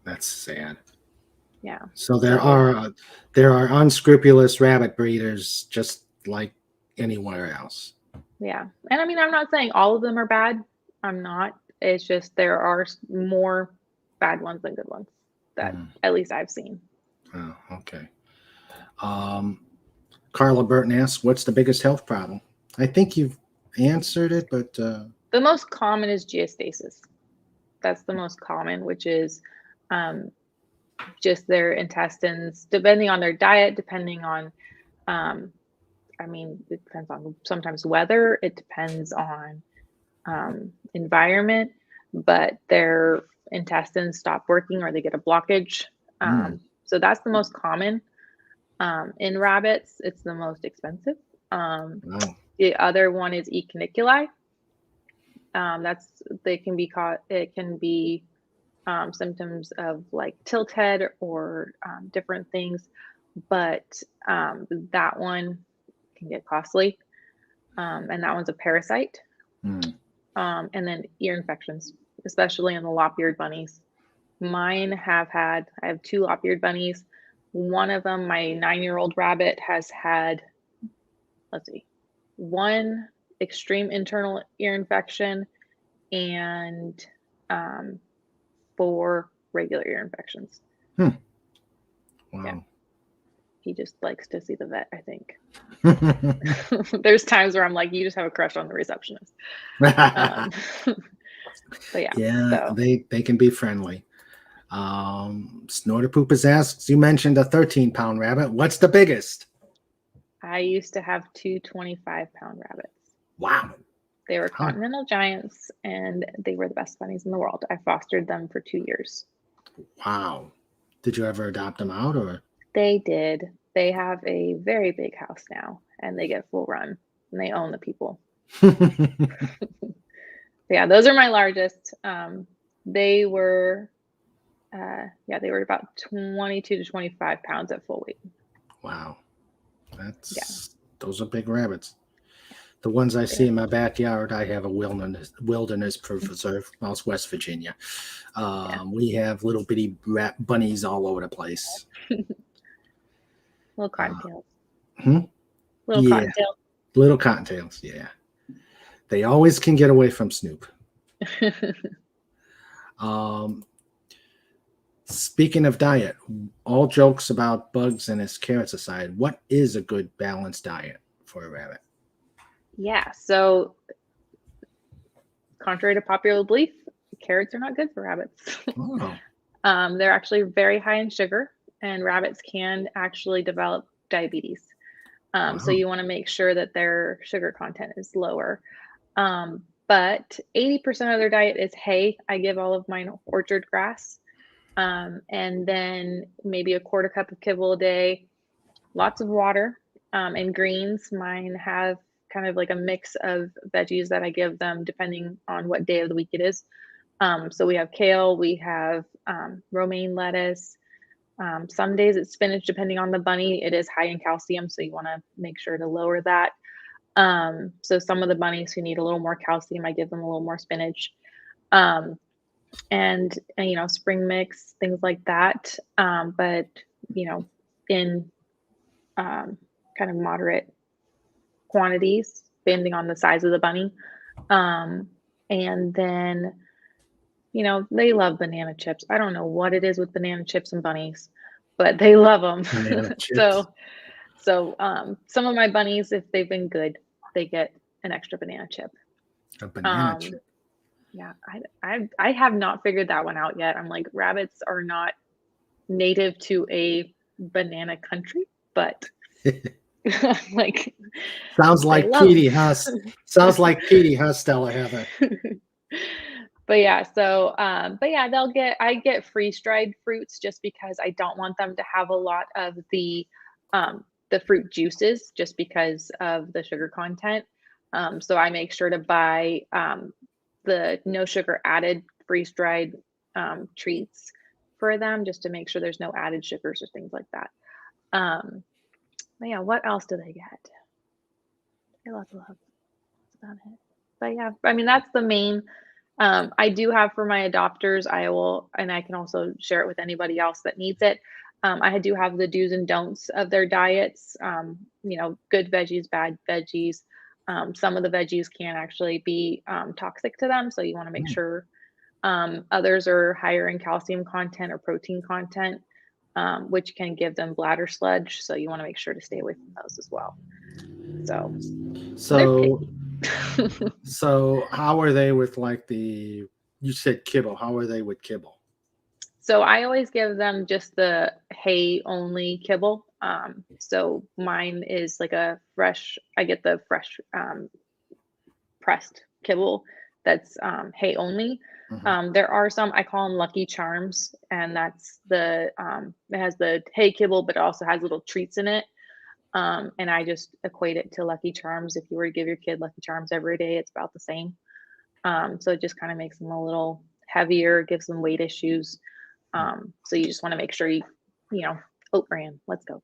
That's sad. Yeah. So there are unscrupulous rabbit breeders just like anywhere else. Yeah. And I mean, I'm not saying all of them are bad. I'm not. It's just there are more bad ones than good ones that at least I've seen. Oh, okay. Carla Burton asks, what's the biggest health problem? I think you've answered it, but The most common is geostasis. That's the most common, which is just their intestines, depending on their diet, depending on, I mean, it depends on sometimes weather, it depends on environment, but their intestines stop working or they get a blockage. So that's the most common. In rabbits, it's the most expensive. The other one is Econiculi. It can be symptoms of like tilt head or different things, but that one can get costly. And that one's a parasite. And then ear infections, especially in the lop-eared bunnies. I have 2 lop-eared bunnies. One of them, my 9-year-old rabbit, has had, let's see, 1 extreme internal ear infection and 4 regular ear infections. Wow. Yeah. He just likes to see the vet, I think. There's times where I'm like, you just have a crush on the receptionist. But yeah. Yeah, they can be friendly. Snorter Poopers asks, you mentioned a 13-pound rabbit. What's the biggest? I used to have 2 25-pound rabbits. Wow. They were continental giants, and they were the best bunnies in the world. I fostered them for 2 years. Wow. Did you ever adopt them out, or? They did. They have a very big house now, and they get full run, and they own the people. Yeah, those are my largest. They were about 22 to 25 pounds at full weight. Wow. Those are big rabbits. The ones I see in my backyard, I have a wilderness preserve, West Virginia. We have little bitty bunnies all over the place. Little cottontails. Cottontails. Little cottontails, yeah. They always can get away from Snoop. Speaking of diet, all jokes about bugs and its carrots aside, what is a good balanced diet for a rabbit? Yeah, so contrary to popular belief, carrots are not good for rabbits. They're actually very high in sugar, and rabbits can actually develop diabetes. So you want to make sure that their sugar content is lower. But 80% of their diet is hay. I give all of mine orchard grass. And then maybe a quarter cup of kibble a day, lots of water, and greens. Mine have kind of like a mix of veggies that I give them depending on what day of the week it is. So we have kale, we have romaine lettuce. Some days it's spinach, depending on the bunny. It is high in calcium, so you want to make sure to lower that. So some of the bunnies who need a little more calcium, I give them a little more spinach. And spring mix, things like that. But in kind of moderate quantities, depending on the size of the bunny. And then, they love banana chips. I don't know what it is with banana chips and bunnies, but they love them. So some of my bunnies, if they've been good, they get an extra banana chip. A banana chip. Yeah, I have not figured that one out yet. I'm like, rabbits are not native to a banana country, but like sounds like Petey, huh? Sounds like Petey, huh, Stella Heather? But yeah, so I get freeze-dried fruits just because I don't want them to have a lot of the fruit juices just because of the sugar content. So I make sure to buy the no sugar added freeze-dried treats for them just to make sure there's no added sugars or things like that. But yeah, what else do they get? They love. That's about it. But yeah, I mean, that's the main. I do have for my adopters, and I can also share it with anybody else that needs it. I do have the do's and don'ts of their diets, good veggies, bad veggies, Some of the veggies can actually be toxic to them, so you want to make sure. Others are higher in calcium content or protein content, which can give them bladder sludge. So you want to make sure to stay away from those as well. So they're So, picky. so how are they with like you said kibble? How are they with kibble? So I always give them just the hay only kibble. So mine is like I get the fresh pressed kibble that's hay only. There are some, I call them Lucky Charms, and that's it has the hay kibble, but it also has little treats in it. And I just equate it to Lucky Charms. If you were to give your kid Lucky Charms every day, it's about the same. So it just kind of makes them a little heavier, gives them weight issues. So you just want to make sure oat bran, let's go.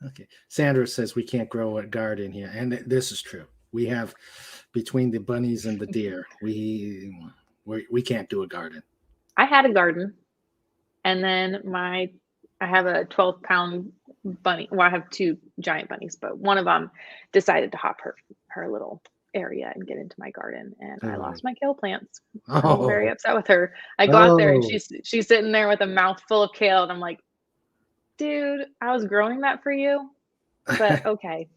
Okay. Sandra says we can't grow a garden here, and this is true. We have, between the bunnies and the deer, we can't do a garden. I had a garden, and then I have a 12-pound bunny. Well, I have two giant bunnies, but one of them decided to hop her little area and get into my garden, and I lost my kale plants. I'm very upset with her. I go out there and she's sitting there with a mouthful of kale, and I'm like, dude, I was growing that for you, but okay.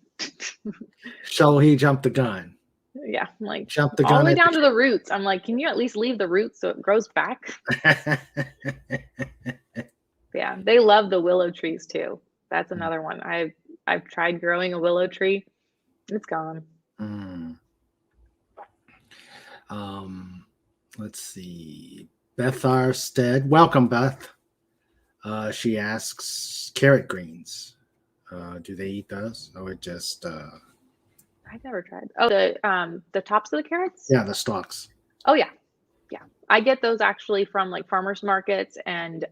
So he jumped the gun. Yeah, I'm like, jumped the gun all the way down to the roots. I'm like, can you at least leave the roots so it grows back? Yeah, they love the willow trees too. That's another one. I've tried growing a willow tree. It's gone. Let's see. Beth Arstead. Welcome, Beth. She asks, carrot greens. Do they eat those, or just? I've never tried. Oh, the tops of the carrots? Yeah, the stalks. Oh yeah, yeah. I get those actually from like farmers markets and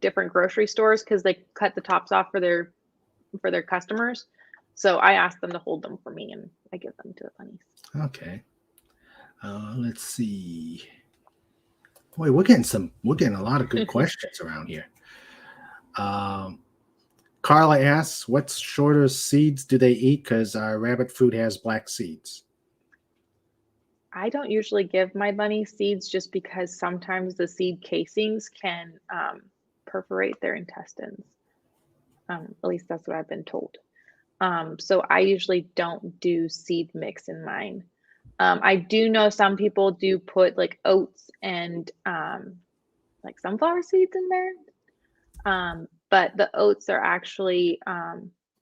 different grocery stores because they cut the tops off for their customers. So I ask them to hold them for me, and I give them to the bunnies. Okay. Let's see. Boy, we're getting a lot of good questions around here. Carla asks, what shorter seeds do they eat? Because our rabbit food has black seeds. I don't usually give my bunny seeds just because sometimes the seed casings can perforate their intestines. At least that's what I've been told. So I usually don't do seed mix in mine. I do know some people do put like oats and like sunflower seeds in there. But the oats are actually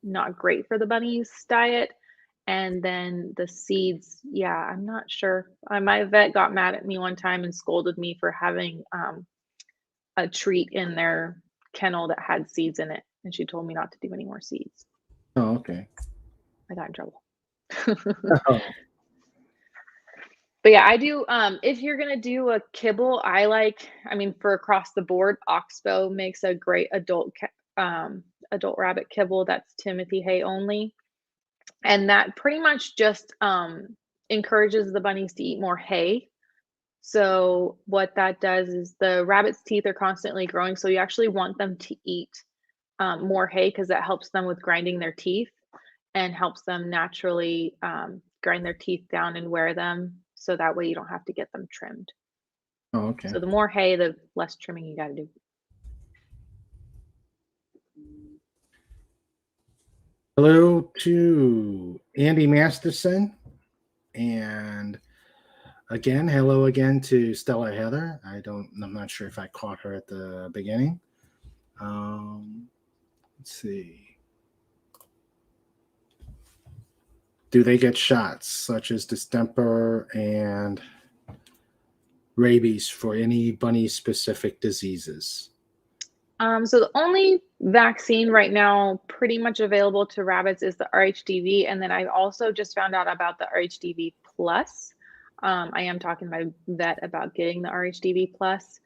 not great for the bunny's diet. And then the seeds, yeah, I'm not sure. My vet got mad at me one time and scolded me for having a treat in their kennel that had seeds in it. And she told me not to do any more seeds. Oh, okay. I got in trouble. But yeah, I do. If you're gonna do a kibble, for across the board, Oxbow makes a great adult rabbit kibble that's Timothy hay only, and that pretty much just encourages the bunnies to eat more hay. So what that does is the rabbit's teeth are constantly growing, so you actually want them to eat more hay because that helps them with grinding their teeth and helps them naturally grind their teeth down and wear them. So that way you don't have to get them trimmed. Oh, okay. So the more hay, the less trimming you got to do. Hello to Andy Masterson. And again, hello again to Stella Heather. I'm not sure if I caught her at the beginning. Let's see. Do they get shots such as distemper and rabies for any bunny specific diseases? So the only vaccine right now pretty much available to rabbits is the RHDV. And then I also just found out about the RHDV plus. I am talking to my vet about getting the RHDV plus.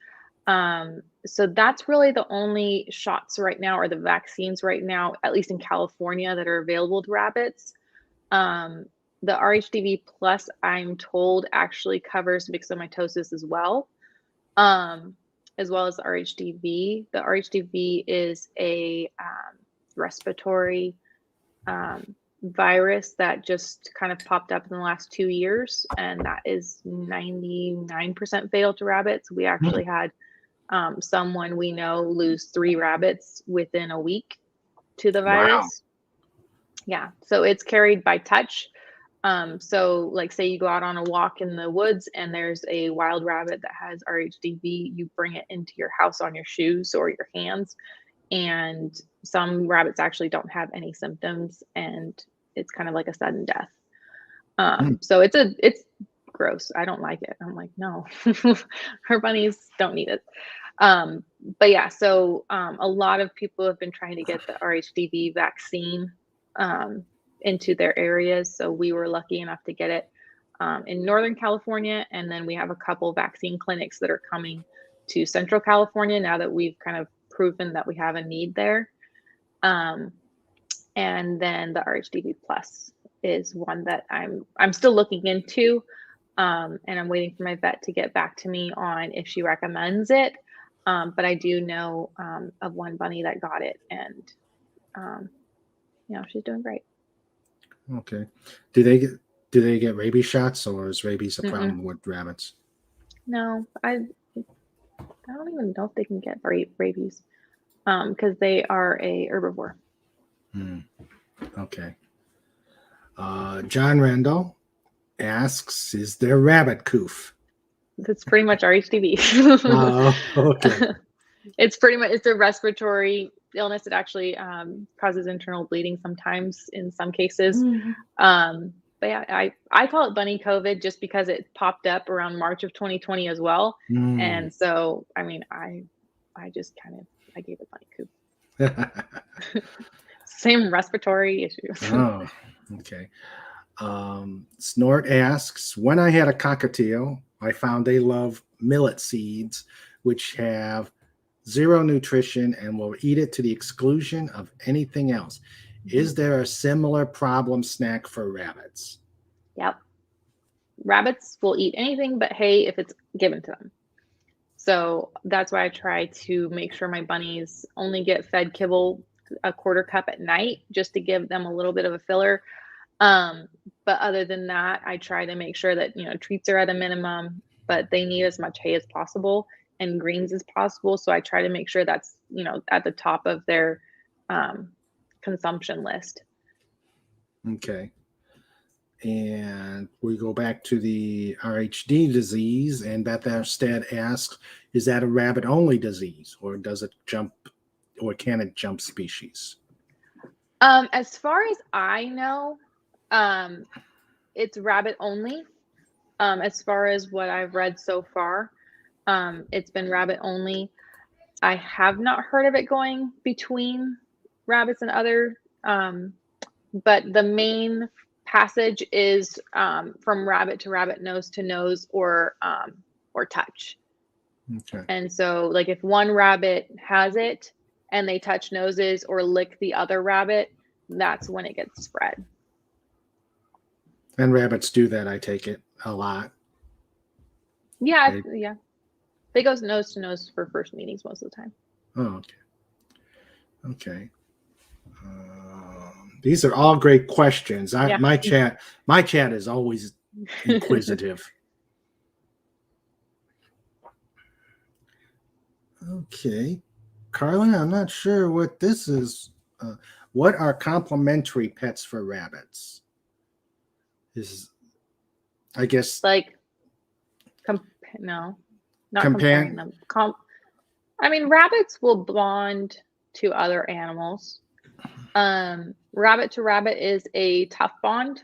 So that's really the only shots right now, or the vaccines right now, at least in California, that are available to rabbits. The RHDV plus, I'm told, actually covers myxomatosis as well as the RHDV. The RHDV is a respiratory virus that just kind of popped up in the last 2 years, and that is 99% fatal to rabbits. We actually had someone we know lose 3 rabbits within a week to the virus. Yeah, so it's carried by touch. So like say you go out on a walk in the woods and there's a wild rabbit that has RHDV, you bring it into your house on your shoes or your hands. And some rabbits actually don't have any symptoms, and it's kind of like a sudden death. So it's gross. I don't like it. I'm like, no, her bunnies don't need it. But yeah, so a lot of people have been trying to get the RHDV vaccine into their areas. So we were lucky enough to get it in Northern California. And then we have a couple vaccine clinics that are coming to Central California now that we've kind of proven that we have a need there. And then the RHDV Plus is one that I'm still looking into. And I'm waiting for my vet to get back to me on if she recommends it. But I do know of one bunny that got it, and she's doing great. Okay. Do they get rabies shots, or is rabies a problem with rabbits? No, I don't even know if they can get rabies because they are a herbivore. Okay. John Randall asks, is there rabbit coof? That's pretty much RHDV. Okay. It's a respiratory illness. It actually causes internal bleeding sometimes in some cases. But yeah, I call it bunny COVID just because it popped up around March of 2020 as well. And so, I mean, I just I gave it bunny coop. Same respiratory issues. Oh, okay. Snort asks, when I had a cockatiel, I found they love millet seeds, which have zero nutrition and will eat it to the exclusion of anything else. Is there a similar problem snack for rabbits? Yep. Rabbits will eat anything but hay if it's given to them. So that's why I try to make sure my bunnies only get fed kibble a quarter cup at night, just to give them a little bit of a filler. But other than that, I try to make sure that, treats are at a minimum, but they need as much hay as possible and greens as possible. So I try to make sure that's, at the top of their consumption list. Okay. And we go back to the RHD disease, and Beth Ambrosia asks, is that a rabbit-only disease, or does it jump, or can it jump species? As far as I know, it's rabbit only. As far as what I've read so far, it's been rabbit only. I have not heard of it going between rabbits and other, but the main passage is from rabbit to rabbit, nose to nose, or touch. Okay. And so, like, if one rabbit has it and they touch noses or lick the other rabbit, that's when it gets spread. And rabbits do that, I take it, a lot. Yeah, yeah. They go nose to nose for first meetings most of the time. Oh, okay. Okay. These are all great questions. My chat is always inquisitive. Okay. Carlin, I'm not sure what this is. What are complementary pets for rabbits? I guess like no, not comparing them. I mean, rabbits will bond to other animals. Rabbit to rabbit is a tough bond.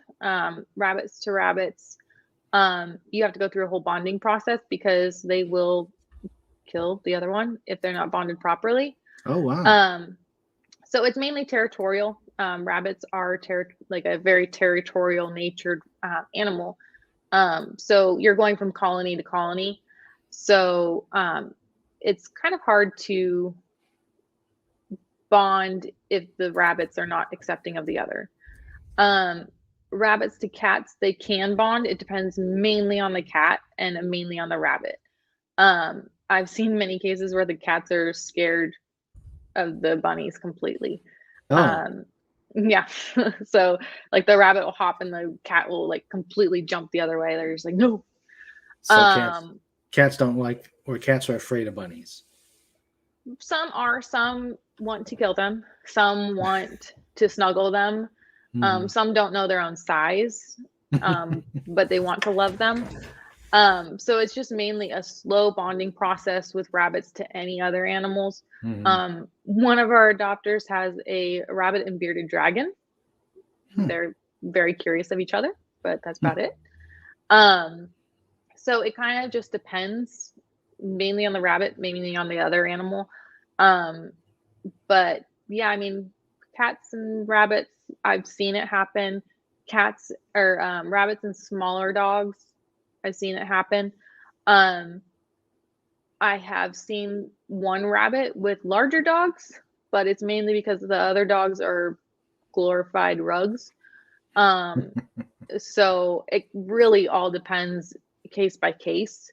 Rabbits to rabbits, you have to go through a whole bonding process because they will kill the other one if they're not bonded properly. Oh, wow. So it's mainly territorial. Rabbits are like a very territorial natured animal. So you're going from colony to colony. So it's kind of hard to bond if the rabbits are not accepting of the other. Rabbits to cats, they can bond. It depends mainly on the cat and mainly on the rabbit. I've seen many cases where the cats are scared of the bunnies completely. Yeah. So like the rabbit will hop and the cat will like completely jump the other way. They're just like, no. So cats don't like, or cats are afraid of bunnies. Some want to kill them. Some want to snuggle them. Some don't know their own size, but they want to love them. So it's just mainly a slow bonding process with rabbits to any other animals. One of our adopters has a rabbit and bearded dragon. They're very curious of each other, but that's about it. So it kind of just depends, mainly on the rabbit, mainly on the other animal. But yeah, I mean, cats and rabbits, I've seen it happen. Cats or rabbits and smaller dogs, I've seen it happen. I have seen one rabbit with larger dogs, but it's mainly because the other dogs are glorified rugs. So it really all depends case by case.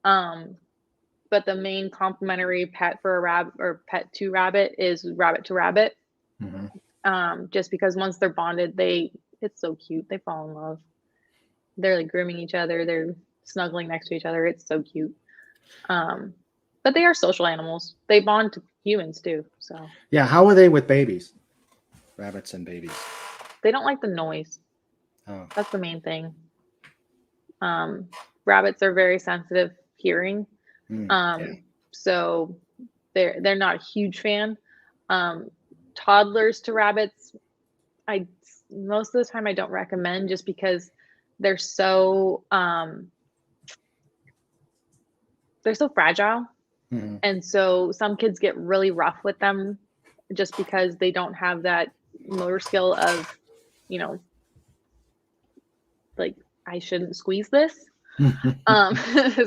But the main complementary pet for a rabbit or pet to rabbit is rabbit to rabbit. Just because once they're bonded, it's so cute. They fall in love. They're like grooming each other. They're snuggling next to each other. It's so cute. But they are social animals. They bond to humans too. So yeah, how are they with babies? Rabbits and babies. They don't like the noise. Oh. That's the main thing. Rabbits are very sensitive hearing. So they're not a huge fan. Toddlers to rabbits, most of the time I don't recommend, just because they're so fragile. And so some kids get really rough with them just because they don't have that motor skill of, like, I shouldn't squeeze this.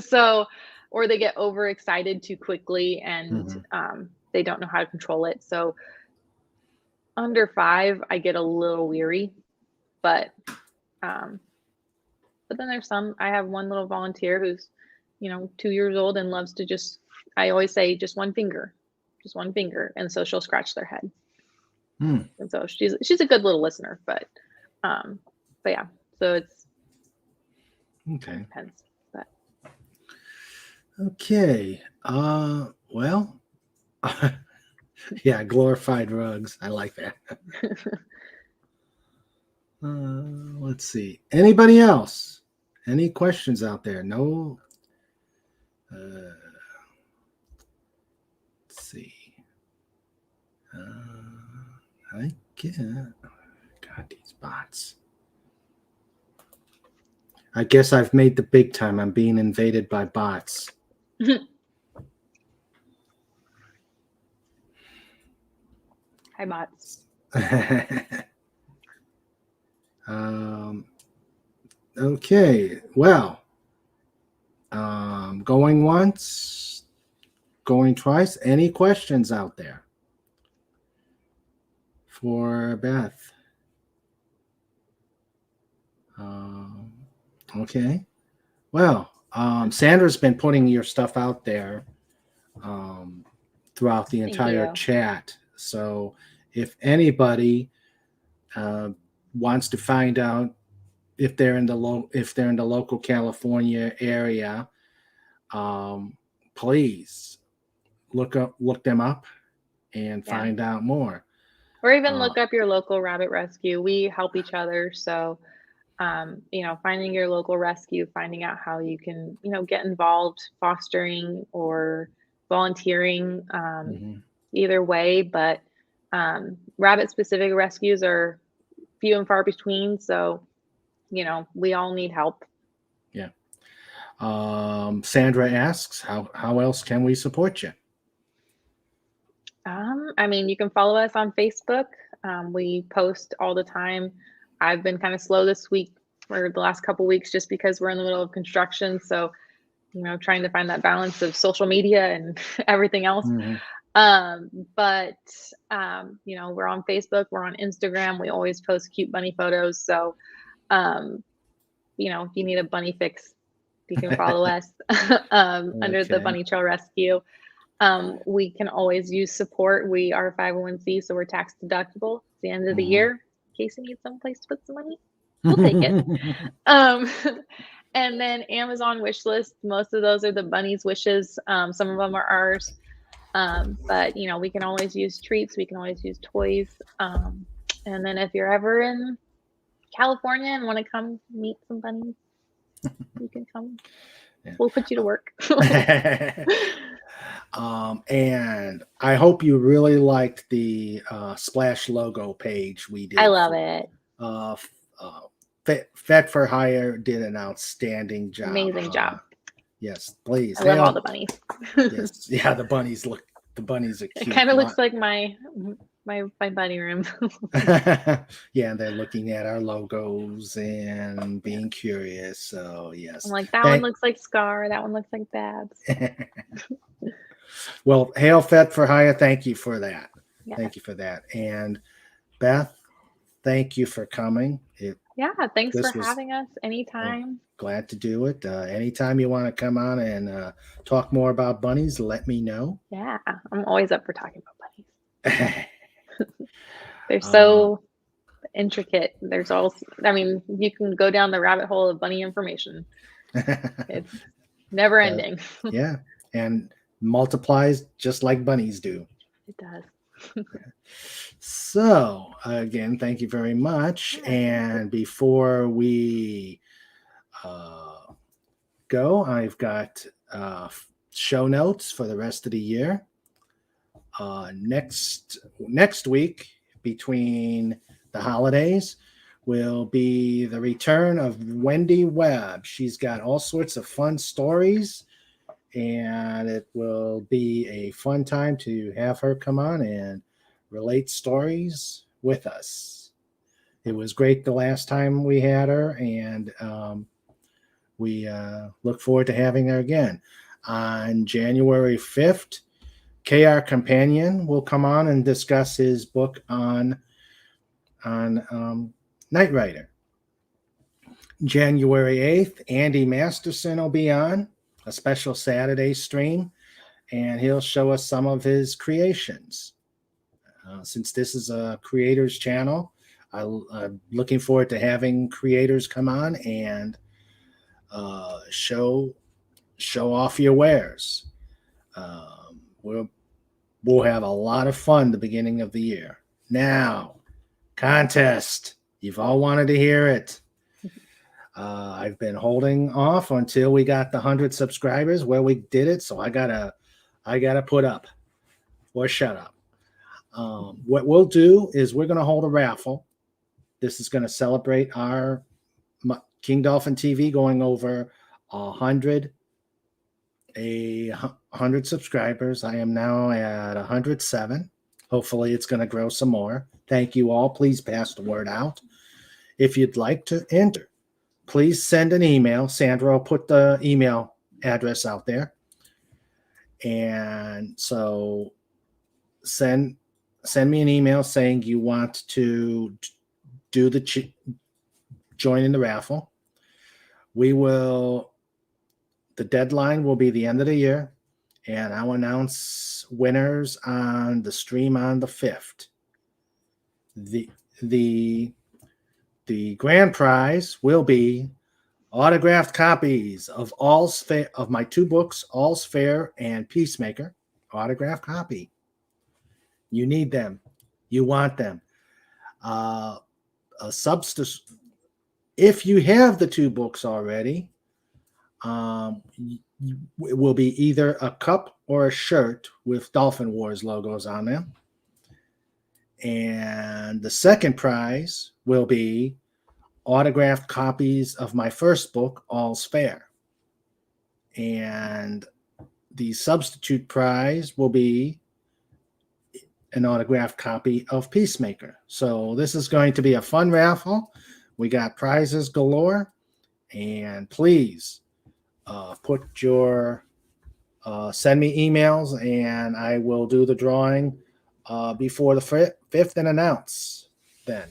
So, or they get overexcited too quickly and they don't know how to control it. So under 5, I get a little weary, but then there's I have one little volunteer who's, 2 years old and loves to I always say just one finger. And so she'll scratch their head. And so she's a good little listener, but yeah, so it's okay. Depends, but. Okay. Well, yeah, glorified rugs. I like that. Let's see. Anybody else? Any questions out there? No. Let's see. I can't. God, these bots. I guess I've made the big time. I'm being invaded by bots. Hi, bots. Okay. Well, going once, going twice. Any questions out there for Beth? Okay. Well, Sandra's been putting your stuff out there throughout the entire chat. So if anybody wants to find out if they're in the local California area, please look them up and find out more. Or even look up your local rabbit rescue. We help each other. So, finding your local rescue, finding out how you can, get involved, fostering or volunteering, either way. But rabbit specific rescues are few and far between. So, we all need help. Yeah. Sandra asks, how else can we support you? You can follow us on Facebook. We post all the time. I've been kind of slow this week or the last couple of weeks just because we're in the middle of construction. So, trying to find that balance of social media and everything else. But we're on Facebook, we're on Instagram. We always post cute bunny photos. So, if you need a bunny fix, you can follow us under the Bunny Trail Rescue. We can always use support. We are 501c, so we're tax deductible. At the end of the year, in case you need someplace to put some money, we'll take it. And then Amazon wish list. Most of those are the Bunnies wishes. Some of them are ours. But we can always use treats. We can always use toys. And then if you're ever in California and want to come meet some bunnies, you can come. Yeah. We'll put you to work. And I hope you really liked the Splash logo page we did. I love it. Vet for Hire did an outstanding job. Amazing job. Yes, please. I love all the bunnies. Yes, yeah, the bunnies are cute. It kind of looks like my bunny room. Yeah, they're looking at our logos and being curious. So yes, I'm like, that one looks like Scar. That one looks like Babs. Well, hail Vet for Hire. Thank you for that. Yeah. Thank you for that. And Beth, thank you for coming. Thanks for having us anytime. Glad to do it. Anytime you want to come on and talk more about bunnies, let me know. Yeah, I'm always up for talking about bunnies. They're so intricate. There's you can go down the rabbit hole of bunny information. It's never ending. Yeah, and multiplies just like bunnies do. It does. So again, thank you very much. And before we go, I've got show notes for the rest of the year. Next week, between the holidays, will be the return of Wendy Webb. She's got all sorts of fun stories, and it will be a fun time to have her come on and relate stories with us. It was great the last time we had her, and we look forward to having her again. On January 5th, KR Companion will come on and discuss his book on Knight Rider. January 8th, Andy Masterson will be on a special Saturday stream, and he'll show us some of his creations. Since this is a creators channel, I'm looking forward to having creators come on and show off your wares. We'll have a lot of fun the beginning of the year. Now, contest. You've all wanted to hear it. I've been holding off until we got the 100 subscribers where we did it, so I gotta put up or shut up. What we'll do is we're gonna hold a raffle. This is gonna celebrate our King Dolphin TV going over 100 subscribers. I am now at 107. Hopefully it's going to grow some more. Thank you all. Please pass the word out. If you'd like to enter, please send an email. Sandra will put the email address out there. And so send me an email saying you want to do join in the raffle. The deadline will be the end of the year, and I'll announce winners on the stream on the 5th. The grand prize will be autographed copies of my two books, All's Fair and Peacemaker. Autographed copy. You need them. You want them. A substitute. If you have the two books already, it will be either a cup or a shirt with Dolphin Wars logos on them. And the second prize will be autographed copies of my first book, All's Fair. And the substitute prize will be an autographed copy of Peacemaker. So this is going to be a fun raffle. We got prizes galore, and please send me emails, and I will do the drawing before the 5th and announce then.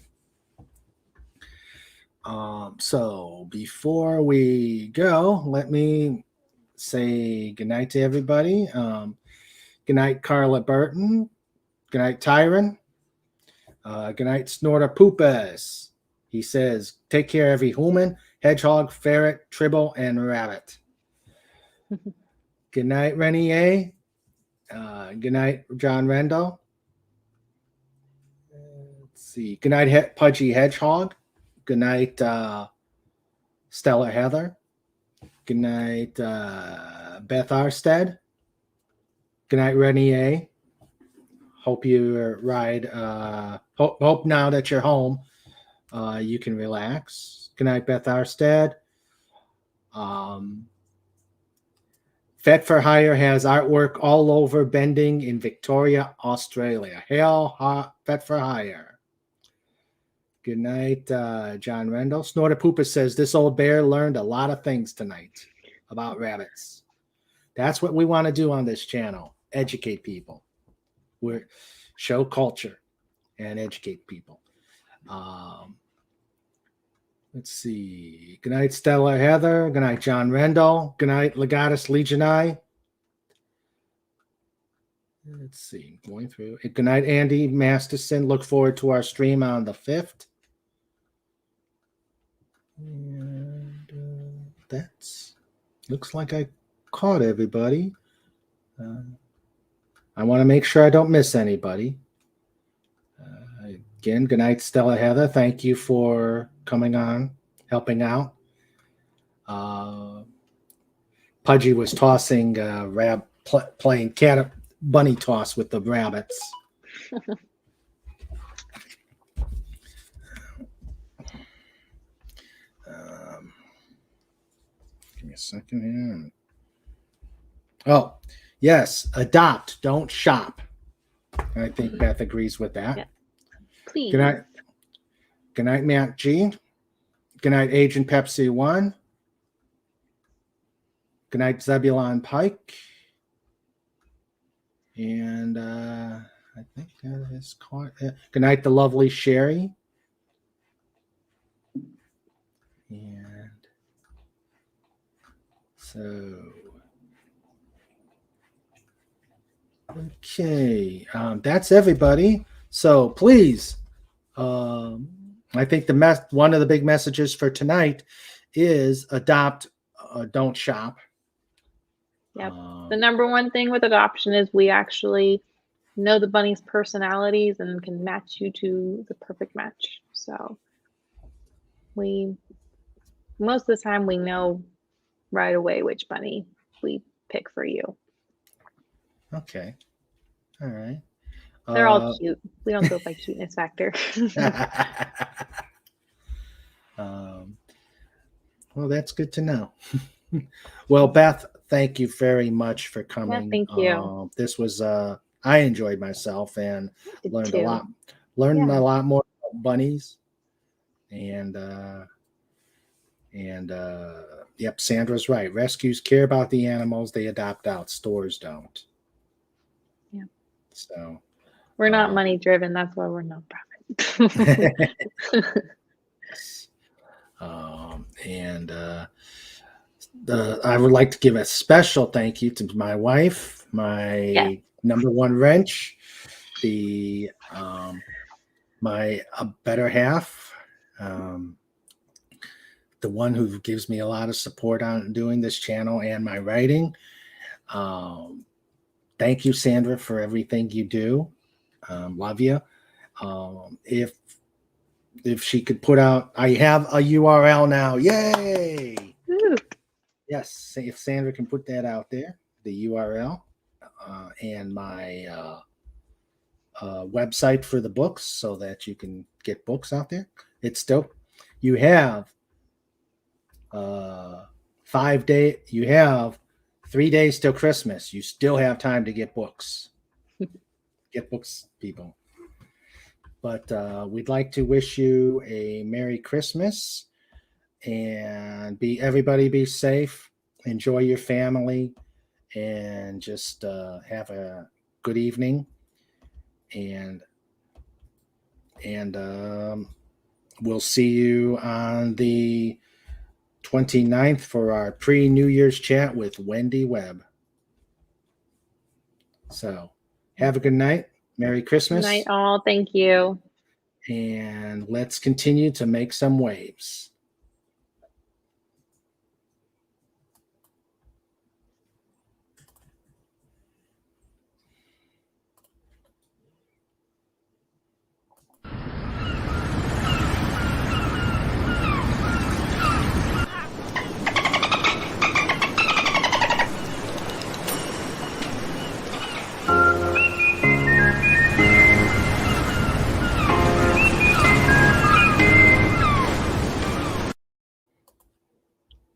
So before we go, let me say goodnight to everybody. Good night, Carla Burton. Good night, Tyron. Good night, Snorter Poopus. He says, take care, every human, hedgehog, ferret, tribble, and rabbit. Good night, Renier. Good night, John Rendell. Let's see. Good night, Pudgy Hedgehog. Good night, Stella Heather. Good night, Beth Arstead. Good night, Renier. Hope you ride. Hope now that you're home, you can relax. Good night, Beth Arstead. Fet for Hire has artwork all over Bending in Victoria, Australia. Hail, Fet for Hire. Good night, John Rendell. Snorter Pooper says, this old bear learned a lot of things tonight about rabbits. That's what we want to do on this channel. Educate people. We're show culture and educate people. Let's see. Good night, Stella Heather. Good night, John Rendell. Good night, Legatus Legionai. Let's see. Going through. Good night, Andy Masterson. Look forward to our stream on the 5th. And that's looks like I caught everybody. I want to make sure I don't miss anybody. Again, good night, Stella Heather. Thank you for coming on, helping out. Pudgy was tossing, playing bunny toss with the rabbits. Give me a second here. Oh, yes, adopt, don't shop. I think Beth agrees with that. Yeah. Please. Good night. Good night, Matt G. Good night, Agent Pepsi 1. Good night, Zebulon Pike. And I think that is caught. Good night, the lovely Sherry. And so, okay, that's everybody. So please, I think one of the big messages for tonight is adopt, don't shop. Yep. The number one thing with adoption is we actually know the bunny's personalities and can match you to the perfect match. So most of the time we know right away which bunny we pick for you. Okay. All right. They're all cute. We don't go by cuteness factor. Well, that's good to know. Well, Beth, thank you very much for coming. Yeah, thank you. This was I enjoyed myself and learned too. a lot. Learned a lot more about bunnies. And yep, Sandra's right. Rescues care about the animals they adopt out. Stores don't. Yeah. So we're not money driven. That's why we're nonprofit. I would like to give a special thank you to my wife, my number one wrench, my better half, the one who gives me a lot of support on doing this channel and my writing. Thank you, Sandra, for everything you do. Love you. If she could put out, I have a URL now. Yay! Ooh. Yes, if Sandra can put that out there, the URL and my website for the books so that you can get books out there. It's still, you have 5 days, you have 3 days till Christmas. You still have time to get books. Get books, people. But we'd like to wish you a Merry Christmas and everybody be safe. Enjoy your family and just have a good evening. And we'll see you on the 29th for our pre-New Year's chat with Wendy Webb. So have a good night. Merry Christmas. Good night, all. Thank you. And let's continue to make some waves.